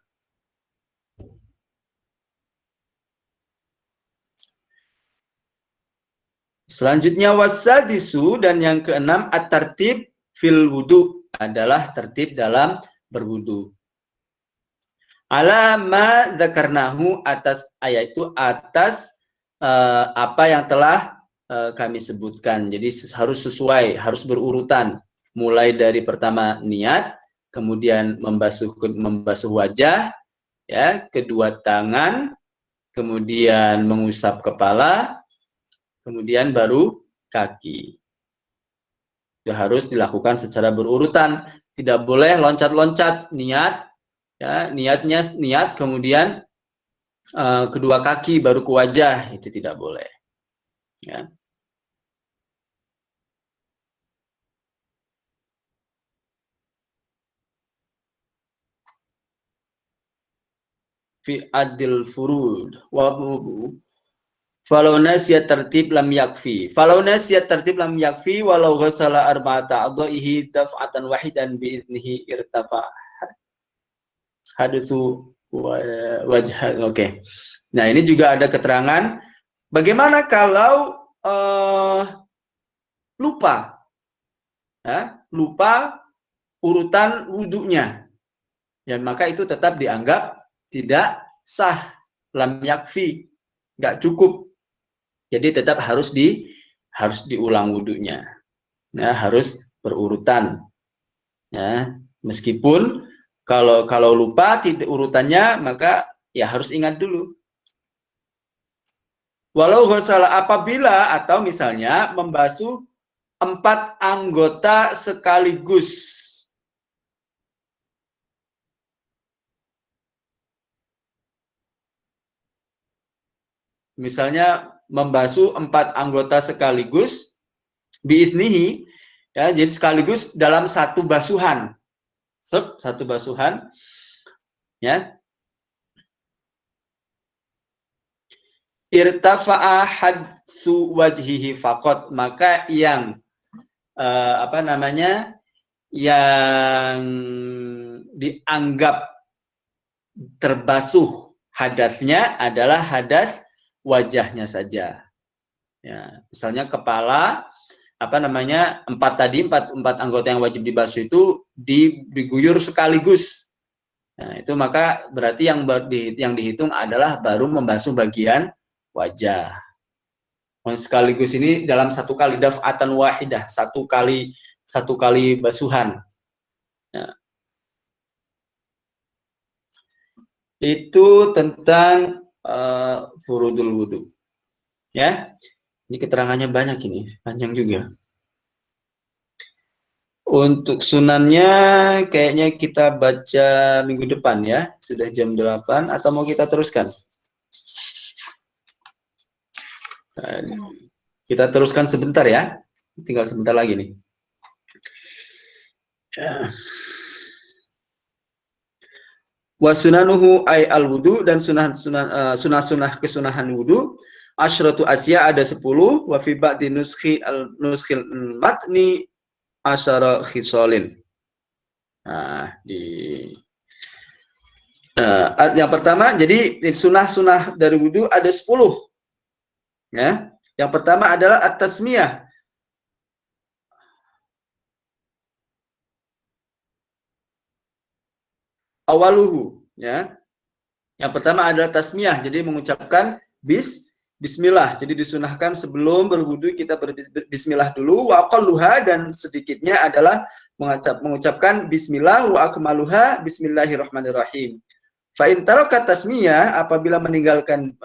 Speaker 1: Selanjutnya wasadisu, dan yang keenam at-tartib fil wudu, adalah tertib dalam berwudu. Ala ma dzakarnahu, atas ayat itu, atas apa yang telah kami sebutkan. Jadi harus sesuai, harus berurutan. Mulai dari pertama niat, kemudian membasuh wajah, ya, kedua tangan, kemudian mengusap kepala, kemudian baru kaki. Itu harus dilakukan secara berurutan. Tidak boleh loncat-loncat, niat, ya, niat, kemudian kedua kaki baru ke wajah, itu tidak boleh. Ya. Fi adil furud wa falau nasiya tertib lam yakfi. Falau nasiya tertib lam yakfi walau ghasala arba'ata adhihi daf'atan wahidan bi idnihi irtafa haditsu wajah. Oke. Nah, ini juga ada keterangan bagaimana kalau lupa, ya, lupa urutan wudhunya, ya, maka itu tetap dianggap tidak sah, lam yakfi, nggak cukup. Jadi tetap harus diulang wudhunya, ya, harus berurutan, ya, meskipun kalau lupa tidak urutannya, maka ya harus ingat dulu. Walau ghasala, apabila atau misalnya membasuh 4 anggota sekaligus. Misalnya membasuh 4 anggota sekaligus biiznihi, ya, jadi sekaligus dalam satu basuhan. Satu basuhan, ya. Irtafa'a hadsu wajhihi faqat, maka yang yang dianggap terbasuh hadasnya adalah hadas wajahnya saja. Ya, misalnya kepala, empat anggota yang wajib dibasuh itu diguyur sekaligus. Nah, itu maka berarti yang dihitung adalah baru membasuh bagian wajah. Sekaligus ini dalam satu kali, daf'atan wahidah, satu kali basuhan. Ya. Itu tentang furudul wudu. Ya, ini keterangannya banyak, ini panjang juga. Untuk sunannya kayaknya kita baca minggu depan, ya. Sudah jam 8, atau mau kita teruskan? Kita teruskan sebentar, ya. Tinggal sebentar lagi nih. Wa sunanuhu ay al wudu, dan sunah kesunahan wudu asyratu asya, ada 10, wa fi ba'di nuskil matni asyara khisalin. Nah, yang pertama, jadi sunah dari wudu ada 10. Ya. Yang pertama adalah at-tasmiyah. Awaluhu, ya. Yang pertama adalah tasmiyah, jadi mengucapkan bismillah. Jadi disunahkan sebelum berwudu kita berbismillah dulu. Wa aqalluha, dan sedikitnya adalah mengucapkan bismillah, wa akmaluha bismillahirrahmanirrahim. Fa in taraka tasmiyah, apabila meninggalkan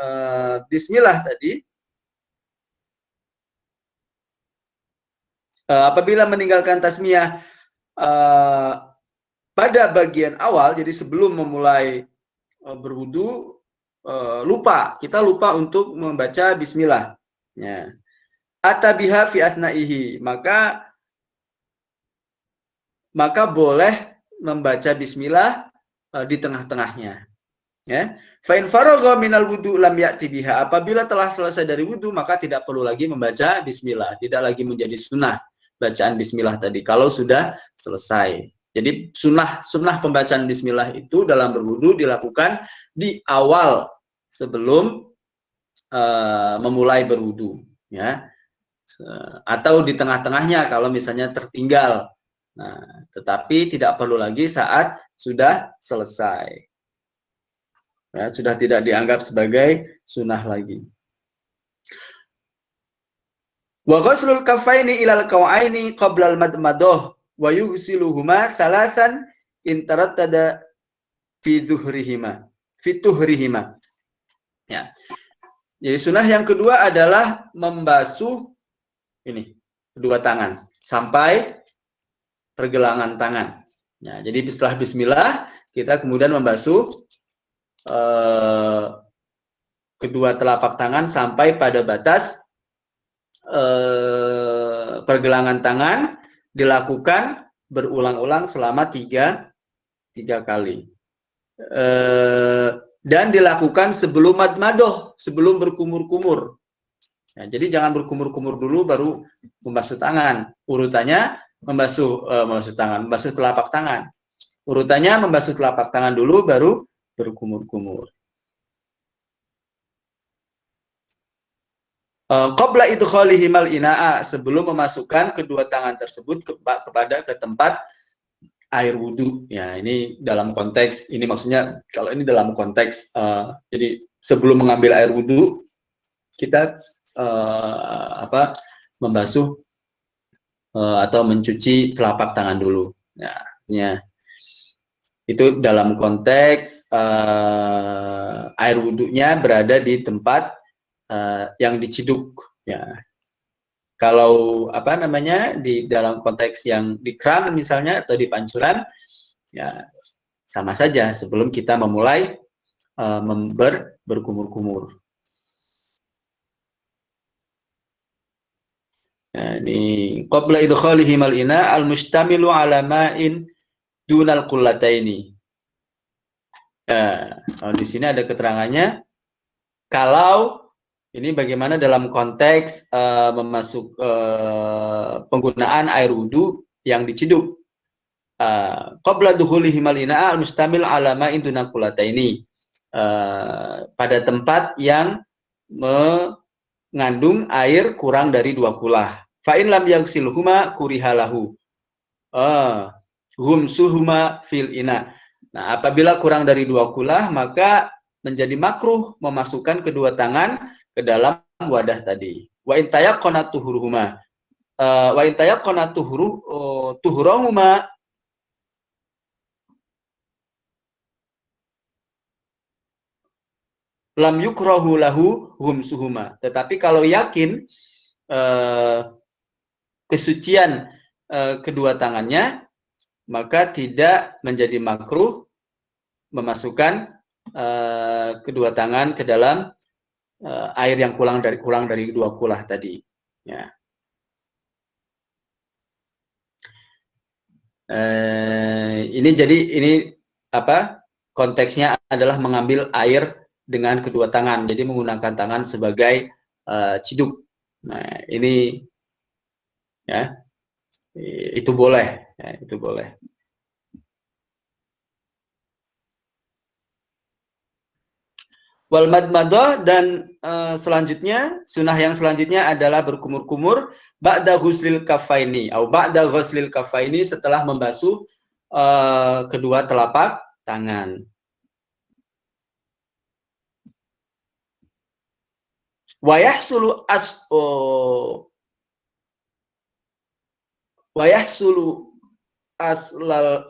Speaker 1: bismillah tadi, apabila meninggalkan tasmiyah pada bagian awal, jadi sebelum memulai berwudu, kita lupa untuk membaca bismillah. Ya. Atabiha fi asna'ihi, maka boleh membaca bismillah di tengah-tengahnya. Ya, fa in faragha minal wudu lam ya'ti biha. Apabila telah selesai dari wudu maka tidak perlu lagi membaca bismillah, tidak lagi menjadi sunnah bacaan bismillah tadi kalau sudah selesai. Jadi sunnah pembacaan bismillah itu dalam berwudu dilakukan di awal sebelum memulai berwudu, ya, atau di tengah-tengahnya kalau misalnya tertinggal. Nah, tetapi tidak perlu lagi saat sudah selesai. Ya, sudah tidak dianggap sebagai sunnah lagi. Wa ghuslul kaffaini ilal qaw'aini qabla al-madmadah wa yughsiluhuma salasan in tarattada fi tuhrihima. Ya. Jadi sunnah yang kedua adalah membasuh ini kedua tangan sampai pergelangan tangan. Ya, jadi setelah bismillah kita kemudian membasuh kedua telapak tangan sampai pada batas pergelangan tangan, dilakukan berulang-ulang selama tiga kali. Dan dilakukan sebelum madmadoh, sebelum berkumur-kumur. Nah, jadi jangan berkumur-kumur dulu baru membasuh tangan. Urutannya membasuh telapak tangan. Urutannya membasuh telapak tangan dulu baru berkumur-kumur. Qabla idkhalihimal ina'a, sebelum memasukkan kedua tangan tersebut ke tempat air wudhu. Ya, ini dalam konteks ini maksudnya kalau ini dalam konteks jadi sebelum mengambil air wudhu kita membasuh atau mencuci telapak tangan dulu. Ya, itu dalam konteks air wudhunya berada di tempat yang diciduk. Ya, kalau di dalam konteks yang di kran misalnya atau di pancuran, ya sama saja sebelum kita memulai berkumur-kumur. Nah, ini qabla idkhalihi mal ina al mustamilu ala ma'in dunal qullataini. Di sini ada keterangannya kalau ini bagaimana dalam konteks penggunaan air wudhu yang diciduk. Qabla dukhulihi mal ina al mustamil ala ma'in dunal qullataini. Pada tempat yang mengandung air kurang dari 2 kulah. Fa'in lam yaghsilhuma kurihalahu. Humsuhuma fil ina. Nah, apabila kurang dari 2 kulah maka menjadi makruh memasukkan kedua tangan ke dalam wadah tadi. Wa in tayaqqana tuhuruhuma. Wa in tayaqqana tuhuruhuma lam yukrahu lahu humsuhuma. Tetapi kalau yakin kesucian kedua tangannya, maka tidak menjadi makruh memasukkan kedua tangan ke dalam air yang kurang dari 2 kulah tadi. Ya. Ini konteksnya adalah mengambil air dengan kedua tangan, jadi menggunakan tangan sebagai ciduk. Nah, ini ya itu boleh, ya, itu boleh. Wal madmadah, dan selanjutnya sunnah yang selanjutnya adalah berkumur-kumur ba'da ghuslil kaffaini atau ba'da ghuslil kaffaini, setelah membasuh kedua telapak tangan. Wa yahsulu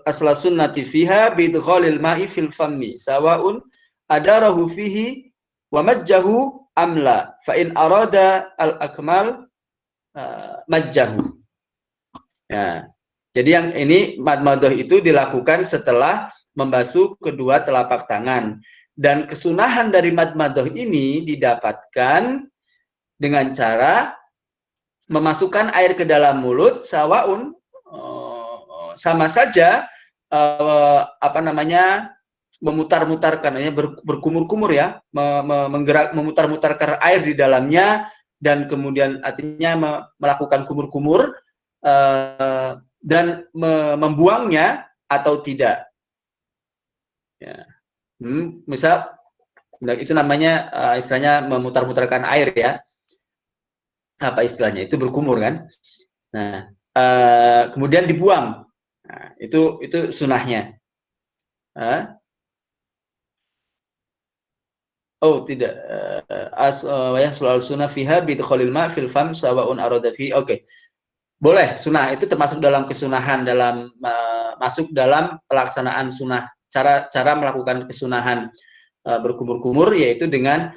Speaker 1: asla sunnati fiha bidghalil ma'i fil fammi sawa'un adarahu fihi wa majjahu amla fa in arada al akmal majjahu. Ya. Jadi yang ini madmadah itu dilakukan setelah membasuh kedua telapak tangan, dan kesunahan dari madmadah ini didapatkan dengan cara memasukkan air ke dalam mulut sawaun, sama saja memutar-mutarkan, berkumur-kumur ya, memutar-mutarkan air di dalamnya, dan kemudian artinya melakukan kumur-kumur dan membuangnya atau tidak. Ya. Misal itu namanya istilahnya memutar-mutarkan air ya. Apa istilahnya? Itu berkumur kan. Nah, kemudian dibuang. Nah, itu sunahnya. Oh tidak, soal sunnah fiha bidkholil ma fil fam sawaun arada fi. Oke, boleh sunnah itu termasuk dalam kesunahan, dalam masuk dalam pelaksanaan sunnah. Cara melakukan kesunahan berkumur-kumur yaitu dengan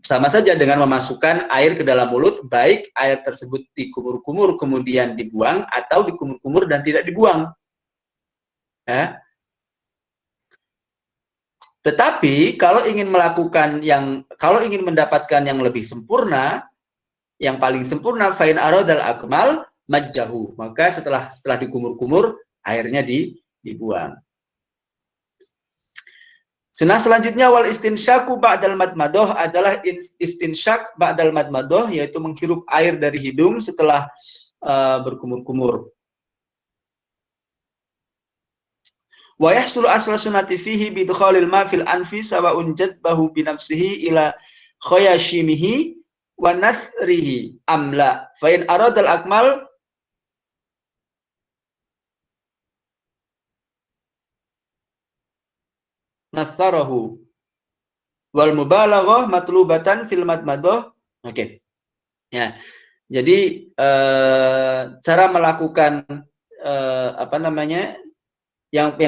Speaker 1: sama saja dengan memasukkan air ke dalam mulut, baik air tersebut dikumur-kumur kemudian dibuang atau dikumur-kumur dan tidak dibuang. Ya. Tetapi kalau ingin mendapatkan yang lebih sempurna, yang paling sempurna, fain aradal akmal majjahu, maka setelah dikumur-kumur airnya dibuang. Sunnah selanjutnya wal istinsyaku ba'dal madmadoh adalah istinsyak ba'dal madmadoh, yaitu menghirup air dari hidung setelah berkumur-kumur. Wa yahsulu asla sunnati fihi bidkhalil ma fil anfi sawa'un jadbahu bi nafsihi ila khayashimihi wa nathrihi amla fa in aradal akmal natharahu wal mubalaghah matlubatan fil madmadah. Oke. Ya. Jadi cara melakukan apa namanya? Yang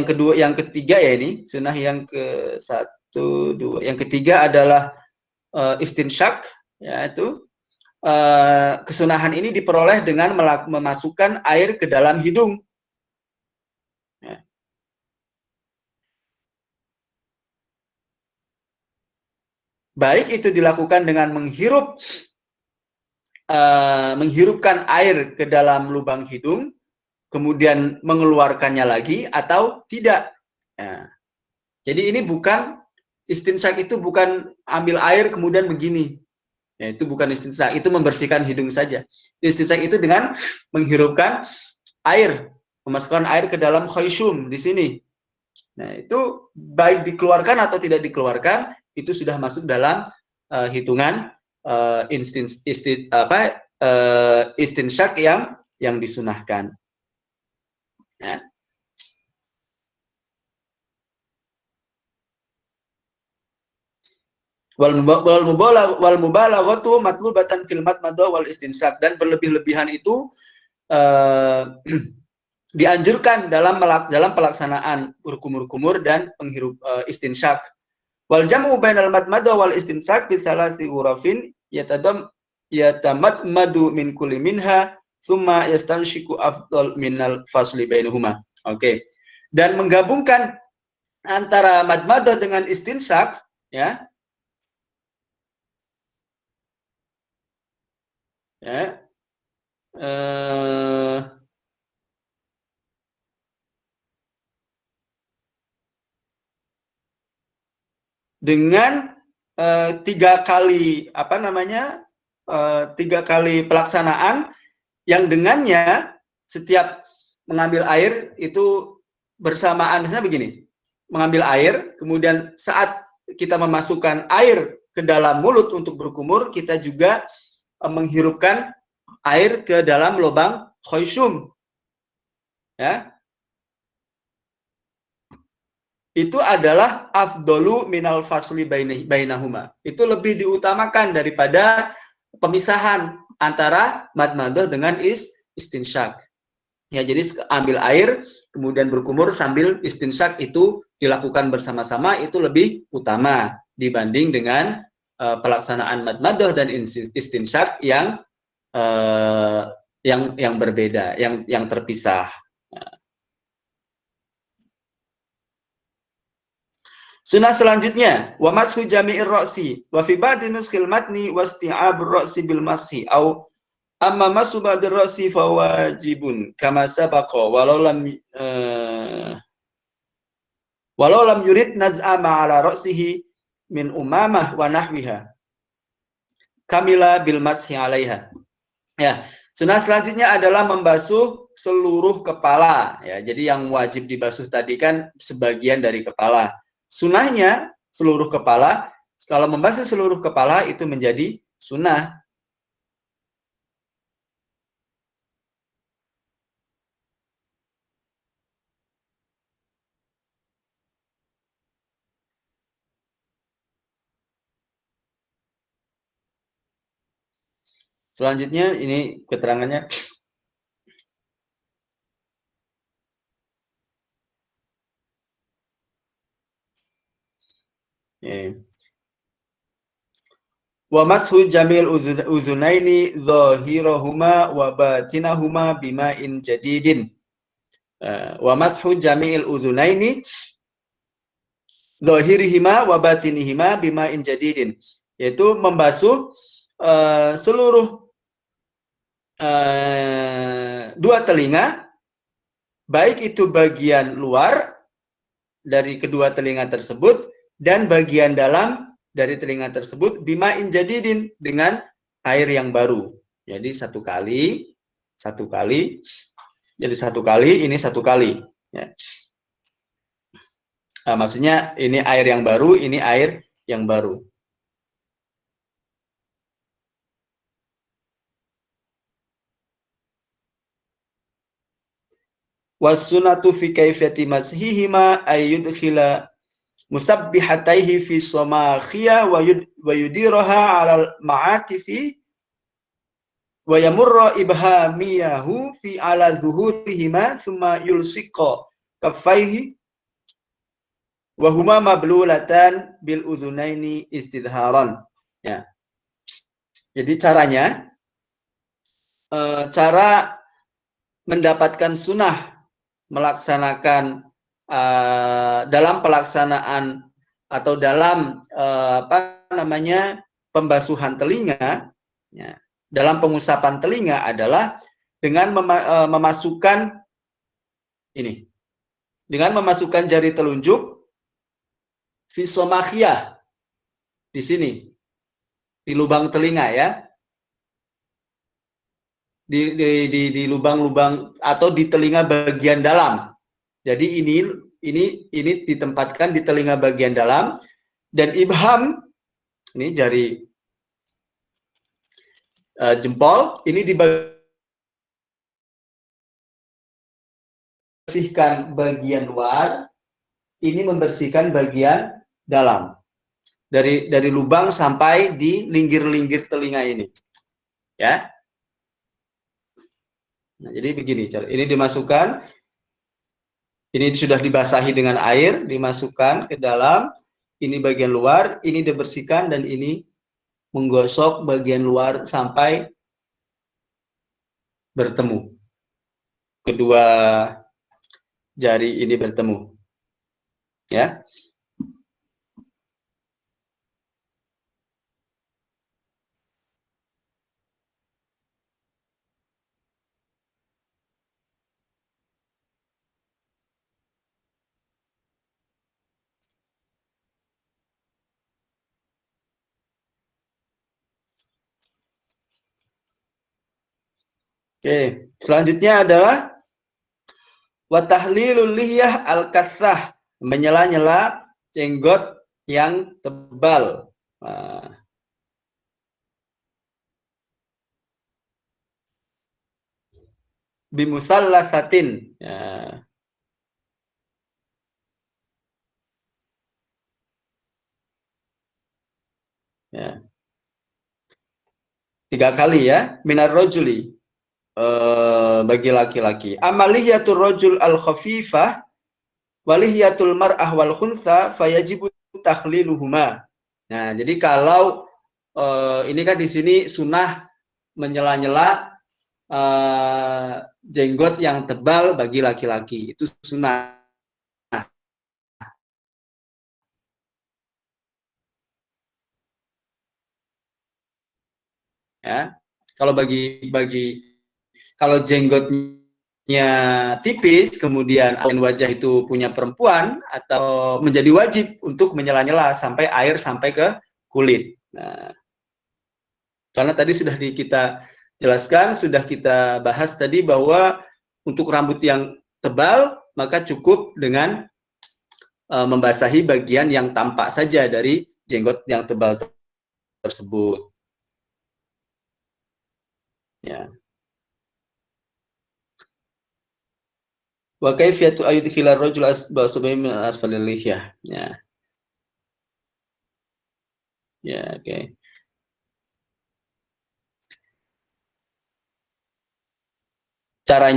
Speaker 1: ketiga ya, ini sunnah yang ke-1, 2. Yang ketiga adalah istinsyak, yaitu kesunahan ini diperoleh dengan memasukkan air ke dalam hidung. Ya. Baik itu dilakukan dengan menghirupkan air ke dalam lubang hidung, kemudian mengeluarkannya lagi atau tidak. Ya. Jadi ini bukan istinsyak, itu bukan ambil air kemudian begini. Ya, itu bukan istinsyak, itu membersihkan hidung saja. Istinsyak itu dengan menghirupkan air, memasukkan air ke dalam khayshum di sini. Nah, itu baik dikeluarkan atau tidak dikeluarkan, itu sudah masuk dalam hitungan istinsyak yang disunahkan. Ya. Wal mubalaghatu matlubatan fil madmadah wal istinsyak, dan berlebih-lebihan itu dianjurkan dalam pelaksanaan berkumur-kumur dan menghirup istinsyak. Wal jam'u bainal madmadah wal istinsyak bi thalathi ghurafin yatamadmadu min kulli minha thumma yastanshiku afdal minal fasli bainahuma. Oke. Dan menggabungkan antara madmadah dengan istinsyak, ya. Ya. Dengan 3 kali tiga kali pelaksanaan, yang dengannya setiap mengambil air itu bersamaan. Misalnya begini, mengambil air, kemudian saat kita memasukkan air ke dalam mulut untuk berkumur, kita juga menghirupkan air ke dalam lubang khayshum. Ya. Itu adalah afdolu minal fasli bainahuma. Itu lebih diutamakan daripada pemisahan antara madmadah dengan istinsyak. Ya, jadi ambil air kemudian berkumur sambil istinsyak itu dilakukan bersama-sama, itu lebih utama dibanding dengan pelaksanaan madmadah dan istinsyak yang berbeda, yang terpisah. Sunnah selanjutnya, wa mashu jami'ir ra'si wa fi ba'di nuskil matni wasti'abur ra'si bil mashi au amma masu ba'dir ra'si fa wajibun kama sabaqa walau lam walau lam yurid naz'a ma'ala ra'sihi min umamah wa nahwiha kamila bil mashi 'alaiha. Ya, sunnah selanjutnya adalah membasuh seluruh kepala ya. Jadi yang wajib dibasuh tadi kan sebagian dari kepala. Sunnahnya seluruh kepala. Kalau membasuh seluruh kepala itu menjadi sunnah. Selanjutnya ini keterangannya. Wa mashu jamil uzunaini zahirahuma wa batinahuma bima'in jadidin. Wa mashu jamil uzunaini zahirihima wa batinihima bima'in jadidin. Yaitu membasuh seluruh dua telinga, baik itu bagian luar dari kedua telinga tersebut dan bagian dalam dari telinga tersebut bima'in jadidin, dengan air yang baru. Jadi satu kali, jadi satu kali, ini satu kali. Ya. Maksudnya ini air yang baru, ini air yang baru. Wassunatu fi kaifiyati mashihima ayyudkhila musabbihataihi fi somakhiyah wa yudiraha alal ma'atifi wa yamurra ibhamiyahu fi ala zuhurihima summa yulsiqa kaffaihi wa huma mablulatan bil udhunaini istidharan. Ya. Jadi caranya, cara mendapatkan sunnah melaksanakan dalam pelaksanaan atau dalam pembasuhan telinga, ya, dalam pengusapan telinga adalah dengan memasukkan ini, dengan memasukkan jari telunjuk fisomakhiyah di sini, di lubang telinga ya, di lubang-lubang atau di telinga bagian dalam. Jadi ini ditempatkan di telinga bagian dalam, dan ibham ini jari jempol ini dibersihkan bagian luar, ini membersihkan bagian dalam. Dari lubang sampai di linggir-linggir telinga ini. Ya. Nah, jadi begini, ini dimasukkan, ini sudah dibasahi dengan air, dimasukkan ke dalam, ini bagian luar, ini dibersihkan, dan ini menggosok bagian luar sampai bertemu. Kedua jari ini bertemu. Ya. Oke, selanjutnya adalah wa tahlilul lihyah al-kassah, menyela-nyela jenggot yang tebal. Bimusallasatin. Ya. Ya. 3 kali ya, minar rojuli. Bagi laki-laki. Amaliyatul rojul al-khafifah walihiyatul mar'ah wal khunsa fayajibu takhliluhuma. Nah, jadi kalau ini kan di sini sunnah menyela-nyela jenggot yang tebal bagi laki-laki, itu sunnah. Ya, kalau kalau jenggotnya tipis, kemudian wajah itu punya perempuan, atau menjadi wajib untuk menyela-nyela sampai air sampai ke kulit. Nah, karena tadi sudah kita jelaskan, sudah kita bahas tadi bahwa untuk rambut yang tebal maka cukup dengan membasahi bagian yang tampak saja dari jenggot yang tebal tersebut. Ya. Wa kaifiyatu ayudkhilar rajul asbahi min asfalil lihyah. Ya. Ya, oke. Okay. Cara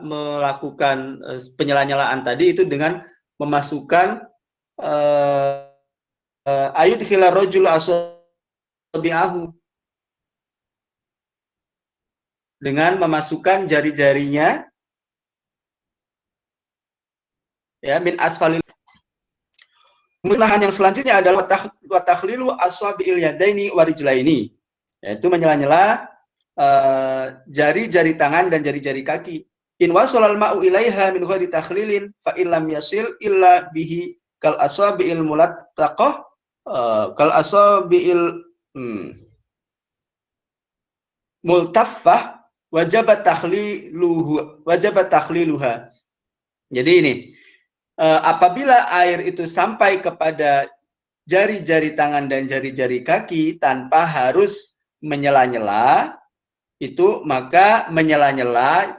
Speaker 1: melakukan penyela-nyelaan tadi itu dengan memasukkan ayudkhilar rajul asabi'ahu, dengan memasukkan jari-jarinya ya min asfalil. Kemudian yang selanjutnya adalah takhlilu asabi'il yadaini warijlaini, yaitu menyela-nyela jari-jari tangan dan jari-jari kaki. In wasalal ma'u ilaiha min ghairi takhlilin fa illam yasil illa bihi kal asabi'il mulattaqah kal asabi'il multaffah wajabat takhliluha. Jadi ini apabila air itu sampai kepada jari-jari tangan dan jari-jari kaki tanpa harus menyela-nyela, itu maka menyela-nyela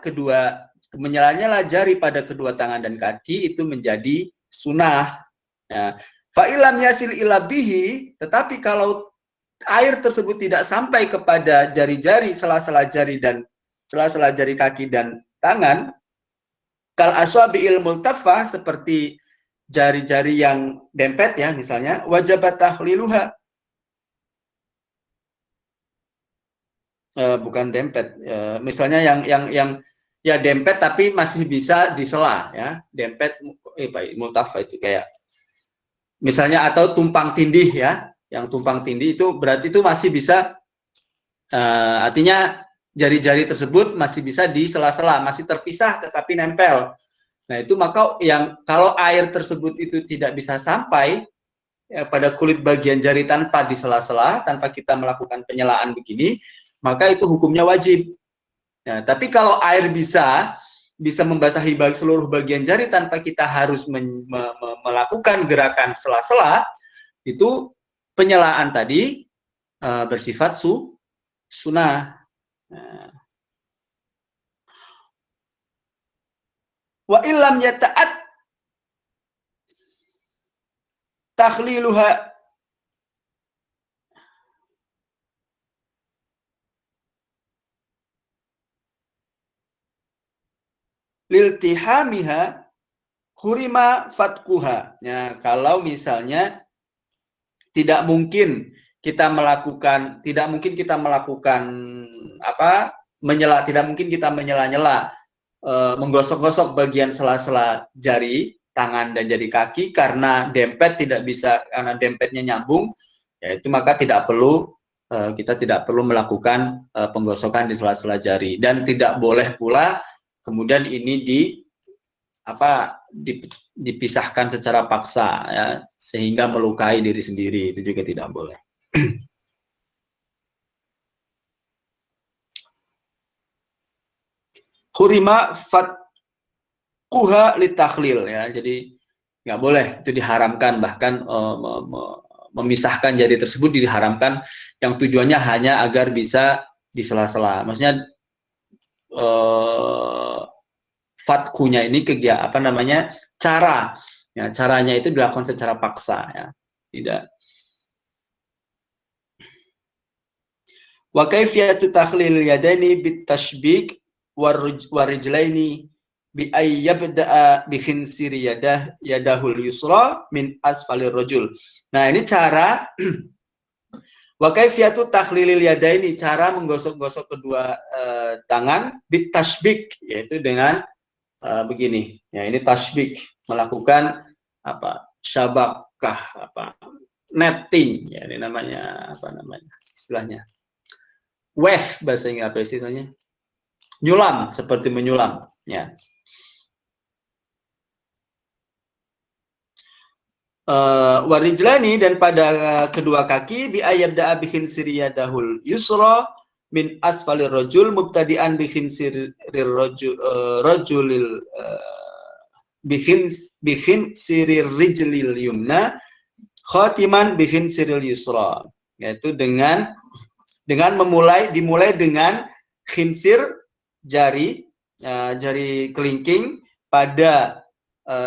Speaker 1: jari pada kedua tangan dan kaki itu menjadi sunnah. Ya. Fa'ilam yasil ilabihi, tetapi kalau air tersebut tidak sampai kepada jari-jari, sela-sela jari dan sela-sela jari kaki dan tangan, kal asabi'il multaffah, seperti jari-jari yang dempet ya misalnya, wajabat takhliluha. Bukan dempet, misalnya yang ya dempet tapi masih bisa disela ya, dempet multaffah itu kayak misalnya, atau tumpang tindih ya, yang tumpang tindih itu berarti itu masih bisa, artinya jari-jari tersebut masih bisa disela-sela, masih terpisah tetapi nempel. Nah itu maka yang kalau air tersebut itu tidak bisa sampai pada kulit bagian jari tanpa disela-sela, tanpa kita melakukan penyelaan begini, maka itu hukumnya wajib. Nah, tapi kalau air bisa membasahi seluruh bagian jari tanpa kita harus melakukan gerakan sela-sela, itu penyelaan tadi bersifat sunnah. Wa illam yata'at takhliluha liltihamiha hurima fatkuha. Ya, kalau misalnya tidak mungkin kita melakukan menyela-nyela, menggosok-gosok bagian sela-sela jari tangan dan jari kaki karena dempet tidak bisa, karena dempetnya nyambung, yaitu maka kita tidak perlu melakukan penggosokan di sela-sela jari, dan tidak boleh pula kemudian ini dipisahkan secara paksa ya, sehingga melukai diri sendiri, itu juga tidak boleh. Hurima fatkuha litakhlil ya, jadi nggak boleh, itu diharamkan, bahkan memisahkan jari tersebut diharamkan, yang tujuannya hanya agar bisa disela-sela. Maksudnya fatkunya ini caranya itu dilakukan secara paksa ya, tidak. Wa kaifiyatu takhlil yadaini bitashbik warijlaini bi ay yabda'a bi khinsiri yadahul yusra min asfalir rajul. Nah, ini cara wa kaifiyatu takhlilil yadaini, cara menggosok-gosok kedua tangan bitashbik, yaitu dengan begini ya, ini tasbik, melakukan syabakah, netting ya, ini namanya istilahnya wave, bahasa Inggris istilahnya nyulam, seperti menyulam, ya. Warijlani, dan pada kedua kaki, bi ayabda bihin siriyadahul yusra min asfalir rajul mubtadi'an bihin sirir rajulil bihin sirir rijlil yumna khatiman bihin siril yusra, yaitu dengan dimulai dengan khinsir, jari kelingking pada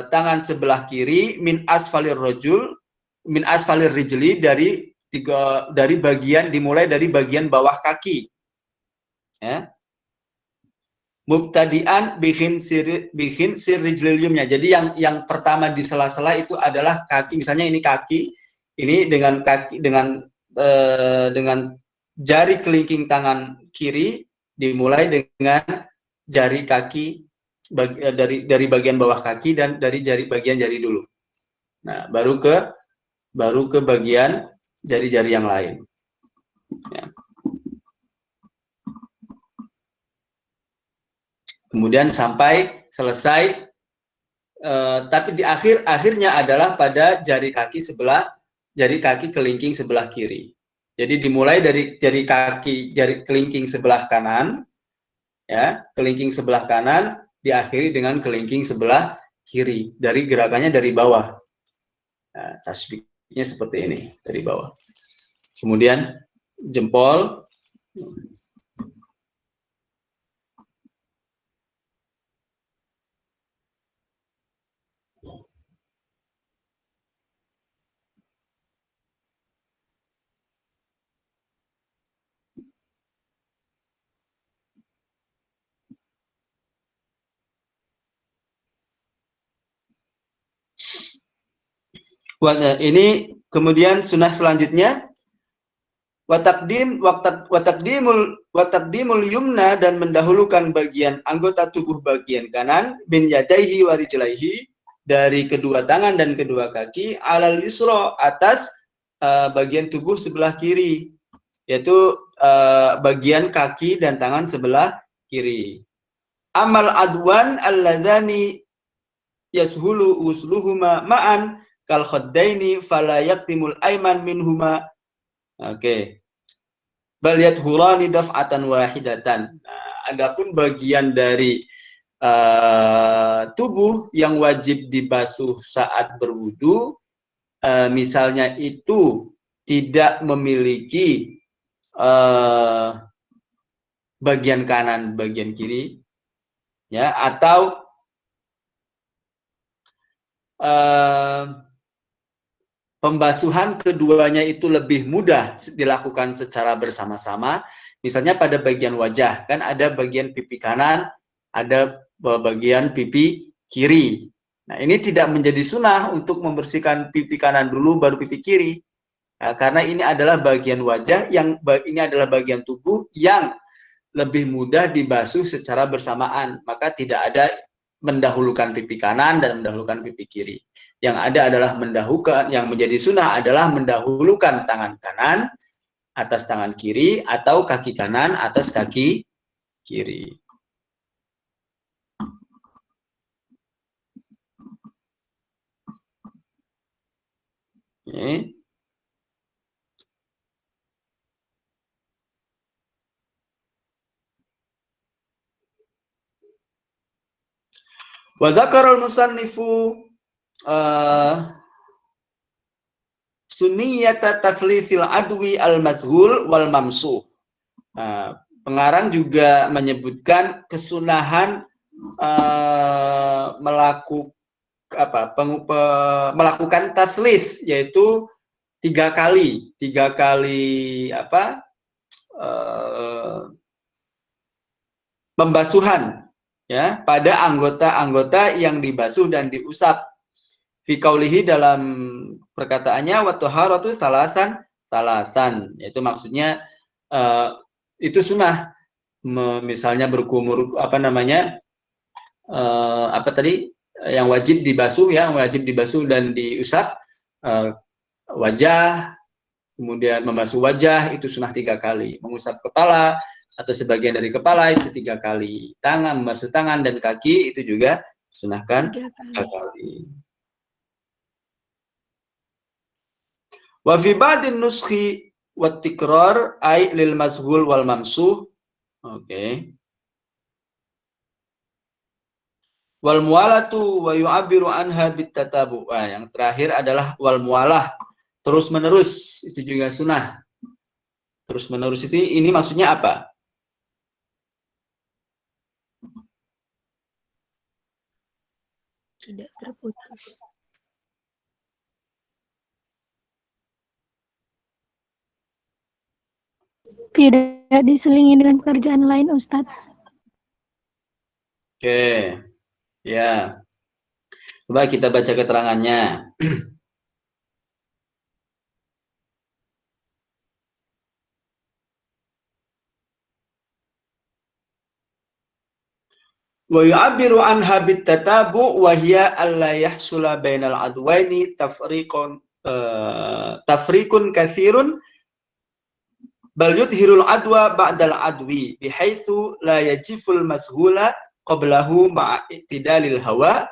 Speaker 1: tangan sebelah kiri, min asfalir rijli, dimulai dari bagian bawah kaki, ya. Mubtadi'an bihin sir rijliyumnya. Jadi yang pertama di sela-sela itu adalah kaki. Misalnya ini kaki, ini dengan jari kelingking tangan kiri dimulai dengan jari kaki dari bagian bawah kaki dan dari bagian jari dulu. Nah, baru ke bagian jari-jari yang lain. Ya. Kemudian sampai selesai, tapi di akhirnya adalah pada jari kaki kelingking sebelah kiri. Jadi dimulai dari jari kelingking sebelah kanan, ya, kelingking sebelah kanan diakhiri dengan kelingking sebelah kiri, dari gerakannya dari bawah. Nah, tasbihnya seperti ini, dari bawah. Kemudian jempol. Ini kemudian sunnah selanjutnya, wataqdimul yumna, dan mendahulukan bagian anggota tubuh bagian kanan, bin yadaihi wa rijlaihi, dari kedua tangan dan kedua kaki, alal yusra, atas bagian tubuh sebelah kiri, yaitu bagian kaki dan tangan sebelah kiri. Amal adwan alladzani yashulu usluhuma ma'an kal khaddaini fala yaktimul aiman minhuma. Oke. Bal yadhurani daf'atan wahidatan. Nah, adapun bagian dari tubuh yang wajib dibasuh saat berwudu, misalnya itu tidak memiliki bagian kanan, bagian kiri, ya, atau pembasuhan keduanya itu lebih mudah dilakukan secara bersama-sama. Misalnya pada bagian wajah, kan ada bagian pipi kanan, ada bagian pipi kiri. Nah, ini tidak menjadi sunnah untuk membersihkan pipi kanan dulu baru pipi kiri. Nah, karena ini adalah bagian wajah, ini adalah bagian tubuh yang lebih mudah dibasuh secara bersamaan. Maka tidak ada mendahulukan pipi kanan dan mendahulukan pipi kiri. Yang ada adalah yang menjadi sunnah adalah mendahulukan tangan kanan atas tangan kiri, atau kaki kanan atas kaki kiri. Oke. Wa dzakara al-musannifu sunniyata taslitsil adwi al-mazhul wal mamsuh. Pengarang juga menyebutkan kesunahan melakukan taslis, yaitu tiga kali pembasuhan, ya, pada anggota-anggota yang dibasuh dan diusap. Fi qaulihi, dalam perkataannya, wa taharatu salasan, yaitu maksudnya itu sunnah. Misalnya berkumur yang wajib dibasuh, ya, wajib dibasuh dan diusap wajah, kemudian membasuh wajah itu sunnah 3 kali, mengusap kepala atau sebagian dari kepala itu 3 kali. Tangan, membasuh tangan dan kaki itu juga sunahkan 3 kali. Wa fi ba'din nuskhi wat tikrar ay lil mazhul wal mamsuh. Oke. Wal mualatu wa yu'abiru anha bit tatabu. Yang terakhir adalah wal mualah, terus menerus, itu juga sunnah. Terus menerus itu ini maksudnya apa?
Speaker 2: Tidak terputus. Tidak diselingi dengan pekerjaan lain, Ustadz.
Speaker 1: Oke. Ya. Coba kita baca keterangannya. Wa yu'abbiru anha bit tatabu wa hiya alla yahsula bainal adwaini tafriqun katsirun bal yudhirul adwa ba'dal adwi bihaitsu la yajiful mashula qablahu ma'a i'tidalil hawa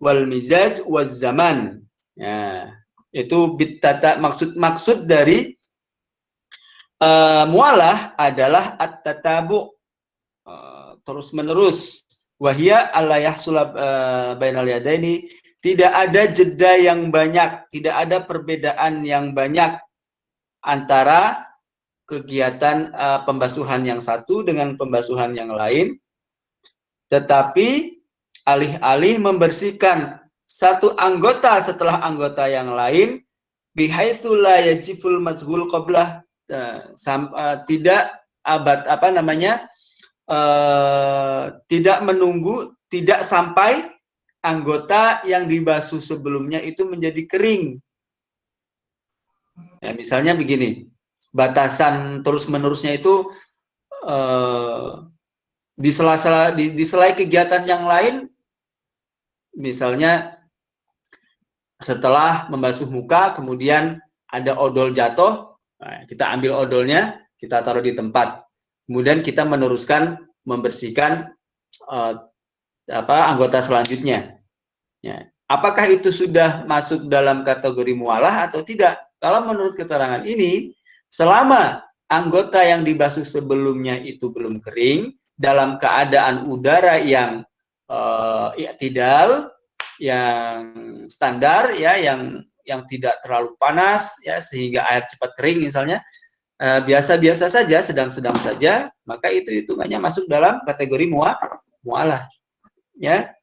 Speaker 1: wal mizaj waz zaman. Ya, itu bit tata, maksud dari mualah adalah at-tatabu, terus menerus. Wahia alla yahsula bainal yadaini, tidak ada jeda yang banyak, tidak ada perbedaan yang banyak antara kegiatan pembasuhan yang satu dengan pembasuhan yang lain, tetapi alih-alih membersihkan satu anggota setelah anggota yang lain, bihaitsu la yajiful mazhul qablah, tidak tidak menunggu, tidak sampai anggota yang dibasuh sebelumnya itu menjadi kering. Ya, misalnya begini, batasan terus menerusnya itu di sela kegiatan yang lain, misalnya setelah membasuh muka kemudian ada odol jatuh, kita ambil odolnya, kita taruh di tempat, kemudian kita meneruskan membersihkan anggota selanjutnya. Ya. Apakah itu sudah masuk dalam kategori mualah atau tidak? Kalau menurut keterangan ini, selama anggota yang dibasuh sebelumnya itu belum kering, dalam keadaan udara yang i'tidal, yang standar, ya, yang tidak terlalu panas, ya, sehingga air cepat kering misalnya, biasa-biasa saja, sedang-sedang saja, maka itu hitungannya masuk dalam kategori mualah, ya.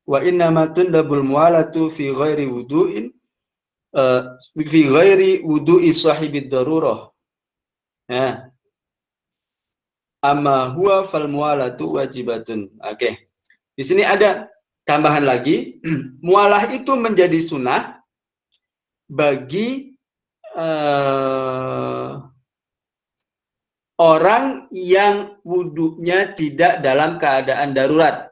Speaker 1: Wa innama tundabul mualatu fi ghairi wudu'in fi ghairi wudu'i sahibid darurah. Ya. Amma huwa fal mualatu wajibatun. Oke. Di sini ada tambahan lagi, mualah itu menjadi sunnah bagi orang yang wudunya tidak dalam keadaan darurat.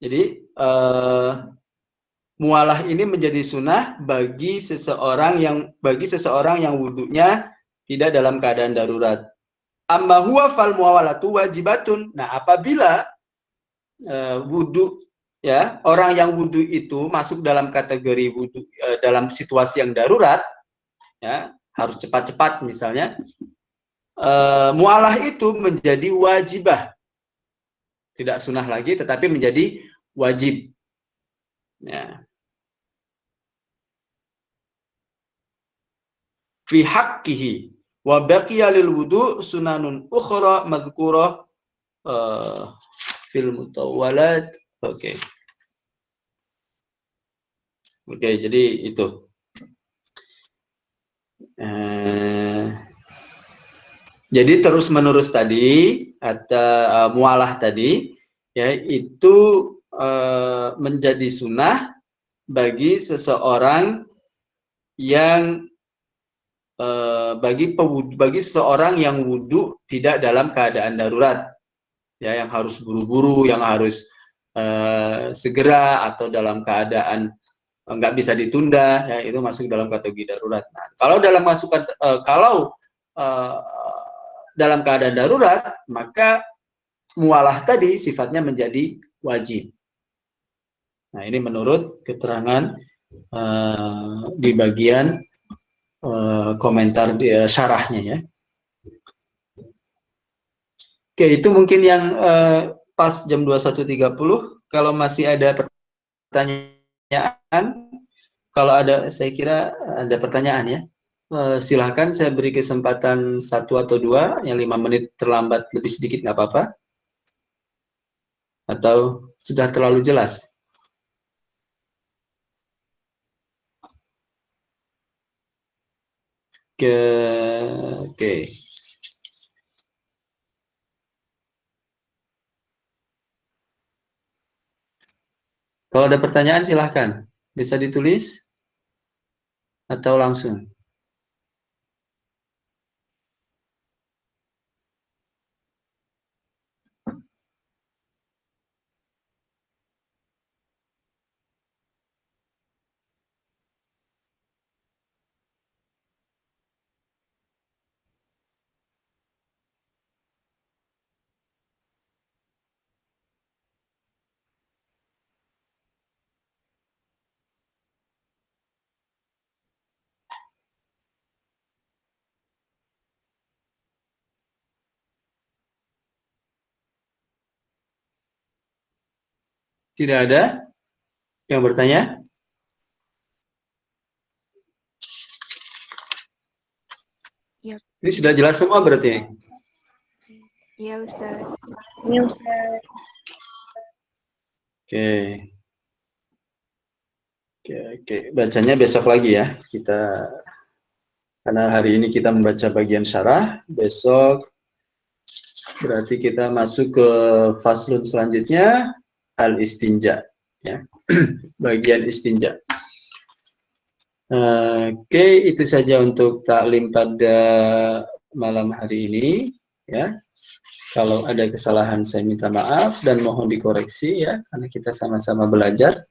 Speaker 1: Jadi mualah ini menjadi sunnah bagi seseorang yang wudunya tidak dalam keadaan darurat. Amma huwa fal muawalatu wajibatun. Nah, apabila wudu, ya, orang yang wudu itu masuk dalam kategori wudu dalam situasi yang darurat, ya, harus cepat-cepat misalnya, mualah itu menjadi wajibah, tidak sunnah lagi tetapi menjadi wajib, ya. Fi haqqihi, Wa baqiya lil wudu sunanun ukhra madhkurah fil mutawwalat. Oke. Oke, jadi itu. Jadi terus menerus tadi atau mualah tadi ya itu menjadi sunnah bagi seseorang yang bagi seseorang yang wudu tidak dalam keadaan darurat, ya, yang harus buru-buru, yang harus segera atau dalam keadaan nggak bisa ditunda, ya, itu masuk dalam kategori darurat. Nah, kalau dalam keadaan darurat, maka mualah tadi sifatnya menjadi wajib. Nah, ini menurut keterangan di bagian komentar syarahnya, ya. Oke, itu mungkin yang pas jam 21.30. Kalau masih ada pertanyaan, kalau ada, saya kira ada pertanyaan, ya. Silahkan, saya beri kesempatan 1 atau 2, yang 5 menit terlambat lebih sedikit nggak apa-apa. Atau sudah terlalu jelas? Oke. Kalau ada pertanyaan silahkan, bisa ditulis atau langsung. Tidak ada yang bertanya?
Speaker 3: Ya.
Speaker 1: Ini sudah jelas semua berarti?
Speaker 3: Iya, Ustaz.
Speaker 1: Oke. Oke. Bacanya besok lagi, ya. Karena hari ini kita membaca bagian syarah, besok berarti kita masuk ke faslun selanjutnya, al-istinja, ya. Bagian istinja. Oke, itu saja untuk taklim pada malam hari ini, ya. Kalau ada kesalahan saya minta maaf dan mohon dikoreksi, ya, karena kita sama-sama belajar.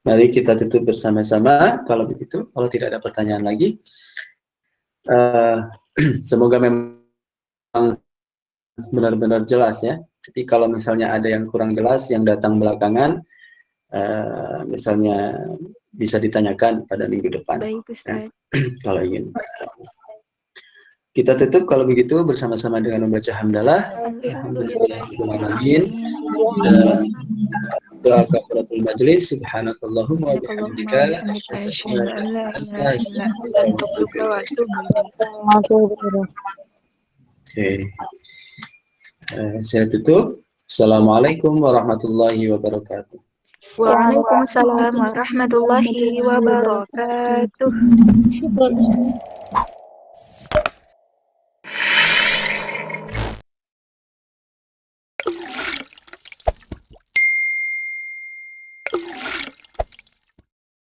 Speaker 1: Mari kita tutup bersama-sama. Kalau begitu, kalau tidak ada pertanyaan lagi, semoga memang benar-benar jelas, ya. Tapi kalau misalnya ada yang kurang jelas yang datang belakangan, misalnya bisa ditanyakan pada minggu depan.
Speaker 3: Baik, Ustaz.
Speaker 1: Kalau ingin. Kita tutup kalau begitu bersama-sama dengan membaca hamdalah. Alhamdulillahirrahmanirrahim. Doa kafaratul majlis. Subhanakallahumma wa bihamdika asyhadu an la ilaha illa anta Oke. Saya tutup. Assalamualaikum warahmatullahi wabarakatuh.
Speaker 3: Waalaikumsalam warahmatullahi wabarakatuh.